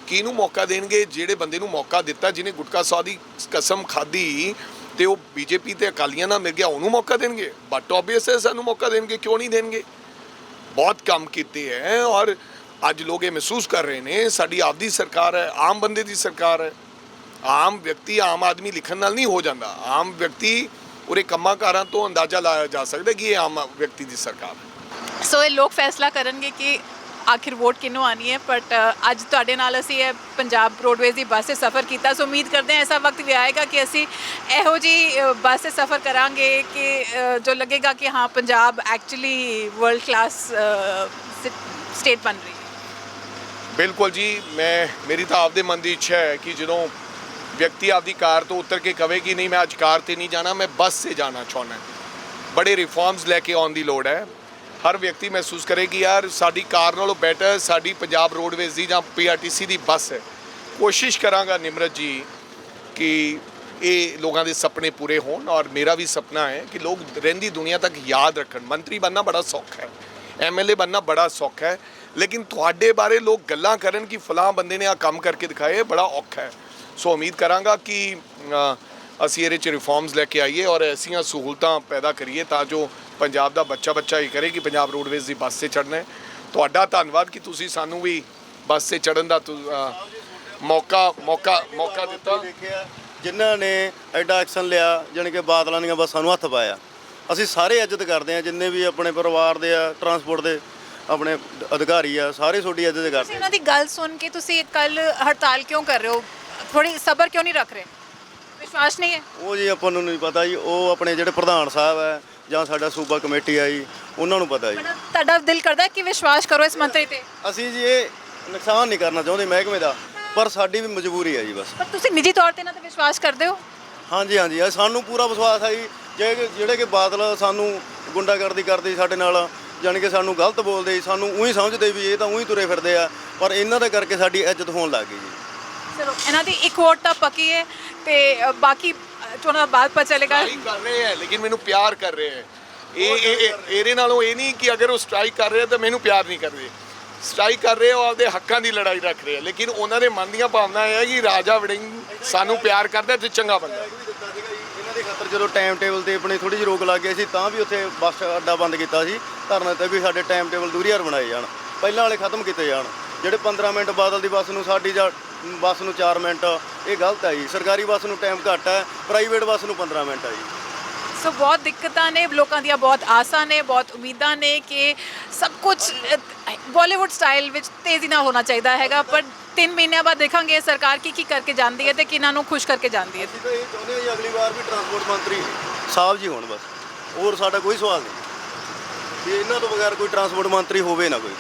ਕਿਹਨੂੰ ਮੌਕਾ ਦੇਣਗੇ? ਜਿਹੜੇ ਬੰਦੇ ਨੂੰ ਮੌਕਾ ਦਿੱਤਾ, ਜਿਹਨੇ ਗੁਟਕਾ ਸੌ ਦੀ ਕਸਮ ਖਾਧੀ ਤੇ ਉਹ ਬੀਜੇਪੀ ਤੇ ਅਕਾਲੀਆਂ ਨਾਲ ਮਿਲ ਗਿਆ, ਉਹਨੂੰ ਮੌਕਾ ਦੇਣਗੇ? ਬਟ ਆਬਵੀਅਸ ਹੈ ਸਾਨੂੰ ਮੌਕਾ ਦੇਣਗੇ। ਕਿਉਂ ਨਹੀਂ ਦੇਣਗੇ? ਬਹੁਤ ਕੰਮ ਕੀਤੇ ਹੈ ਔਰ ਅੱਜ ਲੋਕ ਇਹ ਮਹਿਸੂਸ ਕਰ ਰਹੇ ਨੇ ਸਾਡੀ ਆਪਦੀ ਸਰਕਾਰ ਹੈ, ਆਮ ਬੰਦੇ ਦੀ ਸਰਕਾਰ ਹੈ। ਆਮ ਵਿਅਕਤੀ, ਆਮ ਆਦਮੀ ਲਿਖਣ ਨਾਲ ਨਹੀਂ ਹੋ ਜਾਂਦਾ। ਆਮ ਵਿਅਕਤੀ ਉਹਦੇ ਕੰਮਾਂ ਕਾਰਾਂ ਤੋਂ ਅੰਦਾਜ਼ਾ ਲਾਇਆ ਜਾ ਸਕਦਾ ਕਿ ਇਹ ਆਮ ਵਿਅਕਤੀ ਦੀ ਸਰਕਾਰ ਹੈ। ਸੋ ਇਹ ਲੋਕ ਫੈਸਲਾ ਕਰਨਗੇ ਕਿ ਆਖਿਰ ਵੋਟ ਕਿਹਨੂੰ ਆਣੀ ਹੈ। ਬਟ ਅੱਜ ਤੁਹਾਡੇ ਨਾਲ ਅਸੀਂ ਇਹ ਪੰਜਾਬ ਰੋਡਵੇਜ਼ ਦੀ ਬੱਸ 'ਤੇ ਸਫ਼ਰ ਕੀਤਾ। ਸੋ ਉਮੀਦ ਕਰਦੇ ਹਾਂ ਐਸਾ ਵਕਤ ਵੀ ਆਏਗਾ ਕਿ ਅਸੀਂ ਇਹੋ ਜਿਹੀ ਬੱਸ 'ਤੇ ਸਫ਼ਰ ਕਰਾਂਗੇ ਕਿ ਜੋ ਲੱਗੇਗਾ ਕਿ ਹਾਂ Punjab actually world class state ਬਣ ਰਹੀ ਹੈ। ਬਿਲਕੁਲ ਜੀ, ਮੇਰੀ ਤਾਂ ਆਪਦੇ ਮਨ ਦੀ ਇੱਛਾ ਹੈ ਕਿ ਜਦੋਂ ਵਿਅਕਤੀ ਆਪਦੀ ਕਾਰ ਤੋਂ ਉਤਰ ਕੇ ਕਵੇ ਕਿ ਨਹੀਂ ਮੈਂ ਅੱਜ ਕਾਰ ਤੇ ਨਹੀਂ ਜਾਣਾ, ਮੈਂ ਬੱਸ 'ਤੇ ਜਾਣਾ ਚਾਹੁੰਦਾ। ਬੜੇ ਰਿਫਾਰਮਸ ਲੈ ਕੇ ਆਉਣ ਦੀ ਲੋੜ ਹੈ। ਹਰ ਵਿਅਕਤੀ ਮਹਿਸੂਸ ਕਰੇ ਕਿ ਯਾਰ ਸਾਡੀ ਕਾਰ ਨਾਲੋਂ ਬੈਟਰ ਸਾਡੀ ਪੰਜਾਬ ਰੋਡਵੇਜ਼ ਦੀ ਜਾਂ PRTC ਦੀ ਬੱਸ ਹੈ। ਕੋਸ਼ਿਸ਼ ਕਰਾਂਗਾ ਨਿਮਰਤ ਜੀ ਕਿ ਇਹ ਲੋਕਾਂ ਦੇ ਸੁਪਨੇ ਪੂਰੇ ਹੋਣ ਔਰ ਮੇਰਾ ਵੀ ਸੁਪਨਾ ਹੈ ਕਿ ਲੋਕ ਰਹਿੰਦੀ ਦੁਨੀਆ ਤੱਕ ਯਾਦ ਰੱਖਣ। ਮੰਤਰੀ ਬਣਨਾ ਬੜਾ ਸੌਖਾ ਹੈ, MLA ਬਣਨਾ ਬੜਾ ਸੌਖਾ ਹੈ, ਲੇਕਿਨ ਤੁਹਾਡੇ ਬਾਰੇ ਲੋਕ ਗੱਲਾਂ ਕਰਨ ਕਿ ਫਲਾਂ ਬੰਦੇ ਨੇ ਆ ਕੰਮ ਕਰਕੇ ਦਿਖਾਏ, ਬੜਾ ਔਖਾ ਹੈ। ਸੋ ਉਮੀਦ ਕਰਾਂਗਾ ਕਿ ਅਸੀਂ ਇਹਦੇ 'ਚ ਰਿਫਾਰਮਸ ਲੈ ਕੇ ਆਈਏ ਔਰ ਐਸੀਆਂ ਸਹੂਲਤਾਂ ਪੈਦਾ ਕਰੀਏ ਤਾਂ ਜੋ ਪੰਜਾਬ ਦਾ ਬੱਚਾ ਹੀ ਕਰੇ ਕਿ ਪੰਜਾਬ ਰੋਡਵੇਜ਼ ਦੀ ਬੱਸ 'ਤੇ ਚੜ੍ਹਨਾ ਹੈ। ਤੁਹਾਡਾ ਧੰਨਵਾਦ ਕਿ ਤੁਸੀਂ ਸਾਨੂੰ ਵੀ ਬੱਸ 'ਤੇ ਚੜ੍ਹਨ ਦਾ ਮੌਕਾ ਦਿੱਤਾ। ਜਿਨ੍ਹਾਂ ਨੇ ਐਡਾ ਐਕਸ਼ਨ ਲਿਆ, ਜਾਣੀ ਕਿ ਬਾਦਲਾਂ ਦੀਆਂ ਬੱਸਾਂ ਨੂੰ ਹੱਥ ਪਾਇਆ, ਅਸੀਂ ਸਾਰੇ ਇੱਜ਼ਤ ਕਰਦੇ ਹਾਂ। ਜਿੰਨੇ ਵੀ ਆਪਣੇ ਪਰਿਵਾਰ ਦੇ ਆ, ਟਰਾਂਸਪੋਰਟ ਦੇ ਆਪਣੇ ਅਧਿਕਾਰੀ ਆ, ਸਾਰੇ ਤੁਹਾਡੀ ਇੱਜ਼ਤ ਕਰਦੇ। ਤੁਸੀਂ ਇਹਨਾਂ ਦੀ ਗੱਲ ਸੁਣ ਕੇ ਤੁਸੀਂ ਕੱਲ ਹੜਤਾਲ ਕਿਉਂ ਕਰ ਰਹੇ ਹੋ? ਥੋੜੀ ਸਬਰ ਕਿਉਂ ਨਹੀਂ ਰੱਖ ਰਹੇ? ਵਿਸ਼ਵਾਸ ਨਹੀਂ ਹੈ? ਉਹ ਜੀ ਆਪਾਂ ਨੂੰ ਨਹੀਂ ਪਤਾ ਜੀ, ਉਹ ਆਪਣੇ ਜਿਹੜੇ ਪ੍ਰਧਾਨ ਸਾਹਿਬ ਹੈ ਜਾਂ ਸਾਡਾ ਸੂਬਾ ਕਮੇਟੀ ਆ ਜੀ, ਉਹਨਾਂ ਨੂੰ ਪਤਾ ਜੀ। ਤੁਹਾਡਾ ਦਿਲ ਕਰਦਾ ਕਿ ਵਿਸ਼ਵਾਸ ਕਰੋ ਇਸ ਮੰਤਰੀ ਤੇ? ਅਸੀਂ ਜੀ ਇਹ ਨੁਕਸਾਨ ਨਹੀਂ ਕਰਨਾ ਚਾਹੁੰਦੇ ਮਹਿਕਮੇ ਦਾ, ਪਰ ਸਾਡੀ ਵੀ ਮਜਬੂਰੀ ਹੈ ਜੀ ਬਸ। ਪਰ ਤੁਸੀਂ ਨਿੱਜੀ ਤੌਰ ਤੇ ਇਹਨਾਂ ਤੇ ਵਿਸ਼ਵਾਸ ਕਰਦੇ ਹੋ? ਹਾਂਜੀ, ਸਾਨੂੰ ਪੂਰਾ ਵਿਸ਼ਵਾਸ ਹੈ ਜੀ। ਜਿਹੜੇ ਕਿ ਬਾਦਲ ਸਾਨੂੰ ਗੁੰਡਾਗਰਦੀ ਕਰਦੇ ਸਾਡੇ ਨਾਲ, ਜਾਣੀ ਕਿ ਸਾਨੂੰ ਗਲਤ ਬੋਲਦੇ, ਸਾਨੂੰ ਉਹੀ ਸਮਝਦੇ ਵੀ ਇਹ ਤਾਂ ਉਹੀ ਤੁਰੇ ਫਿਰਦੇ ਆ, ਪਰ ਇਹਨਾਂ ਦੇ ਕਰਕੇ ਸਾਡੀ ਇੱਜ਼ਤ ਹੋਣ ਲੱਗ ਗਈ ਜੀ। ਚਲੋ ਇਹਨਾਂ ਦੀ ਇੱਕ ਵੋਟ ਤਾਂ ਪੱਕੀ ਹੈ ਤੇ ਬਾਕੀ ਚੋਣਾਂ ਦਾ ਬਾਅਦ ਪਤਾ ਚੱਲੇਗਾ। ਕਰ ਰਹੇ ਹੈ ਲੇਕਿਨ ਮੈਨੂੰ ਪਿਆਰ ਕਰ ਰਹੇ ਹੈ। ਇਹ ਇਹਦੇ ਨਾਲੋਂ ਇਹ ਨਹੀਂ ਕਿ ਅਗਰ ਉਹ ਸਟ੍ਰਾਈਕ ਕਰ ਰਹੇ ਤਾਂ ਮੈਨੂੰ ਪਿਆਰ ਨਹੀਂ ਕਰਦੇ। ਸਟ੍ਰਾਈਕ ਕਰ ਰਹੇ ਹੋ, ਆਪਦੇ ਹੱਕਾਂ ਦੀ ਲੜਾਈ ਰੱਖ ਰਹੇ ਆ, ਲੇਕਿਨ ਉਹਨਾਂ ਦੇ ਮਨ ਦੀਆਂ ਭਾਵਨਾ ਇਹ ਹੈ ਕਿ ਰਾਜਾ ਵੜਿੰਗ ਸਾਨੂੰ ਪਿਆਰ ਕਰਦਾ ਤੇ ਚੰਗਾ ਬੰਦਾ। ਇਹਨਾਂ ਦੇ ਖਾਤਰ ਜਦੋਂ ਟਾਈਮ ਟੇਬਲ ਤੇ ਆਪਣੀ ਥੋੜੀ ਜਿਹੀ ਰੋਕ ਲੱਗ ਗਈ ਸੀ ਤਾਂ ਵੀ ਉੱਥੇ ਬੱਸ ਅੱਡਾ ਬੰਦ ਕੀਤਾ ਸੀ, ਧਰਨੇ ਤੇ ਵੀ ਸਾਡੇ ਟਾਈਮ ਟੇਬਲ ਦੂਰੀਆਰ ਬਣਾਏ ਜਾਣ, ਪਹਿਲਾਂ ਵਾਲੇ ਖਤਮ ਕੀਤੇ ਜਾਣ। ਜਿਹੜੇ 15 ਮਿੰਟ ਬਾਦਲ ਦੀ ਬੱਸ ਨੂੰ, ਸਾਡੀ ਜਾਂ ਬੱਸ ਨੂੰ 4 ਮਿੰਟ, ਇਹ ਗਲਤ ਹੈ ਜੀ। ਸਰਕਾਰੀ ਬੱਸ ਨੂੰ ਟਾਈਮ ਘੱਟ ਹੈ, ਪ੍ਰਾਈਵੇਟ ਬੱਸ ਨੂੰ 15 ਮਿੰਟ ਹੈ ਜੀ। ਸੋ ਬਹੁਤ ਦਿੱਕਤਾਂ ਨੇ, ਲੋਕਾਂ ਦੀਆਂ ਬਹੁਤ ਆਸਾਂ ਨੇ, ਬਹੁਤ ਉਮੀਦਾਂ ਨੇ ਕਿ ਸਭ ਕੁਝ ਬਾਲੀਵੁੱਡ ਸਟਾਈਲ ਵਿੱਚ ਤੇਜ਼ੀ ਨਾਲ ਹੋਣਾ ਚਾਹੀਦਾ ਹੈਗਾ, ਪਰ 3 ਮਹੀਨਿਆਂ ਬਾਅਦ ਦੇਖਾਂਗੇ ਸਰਕਾਰ ਕੀ ਕਰਕੇ ਜਾਂਦੀ ਹੈ ਤੇ ਕਿਹਨਾਂ ਨੂੰ ਖੁਸ਼ ਕਰਕੇ ਜਾਂਦੀ ਹੈ। ਅਸੀਂ ਤਾਂ ਇਹ ਚਾਹੁੰਦੇ ਹਾਂ ਜੀ ਅਗਲੀ ਵਾਰ ਵੀ ਟਰਾਂਸਪੋਰਟ ਮੰਤਰੀ ਸਾਹਿਬ ਜੀ ਹੋਣ, ਬਸ ਹੋਰ ਸਾਡਾ ਕੋਈ ਸਵਾਲ ਨਹੀਂ ਵੀ ਇਹਨਾਂ ਤੋਂ ਬਗੈਰ ਕੋਈ ਟਰਾਂਸਪੋਰਟ ਮੰਤਰੀ ਹੋਵੇ ਨਾ ਕੋਈ।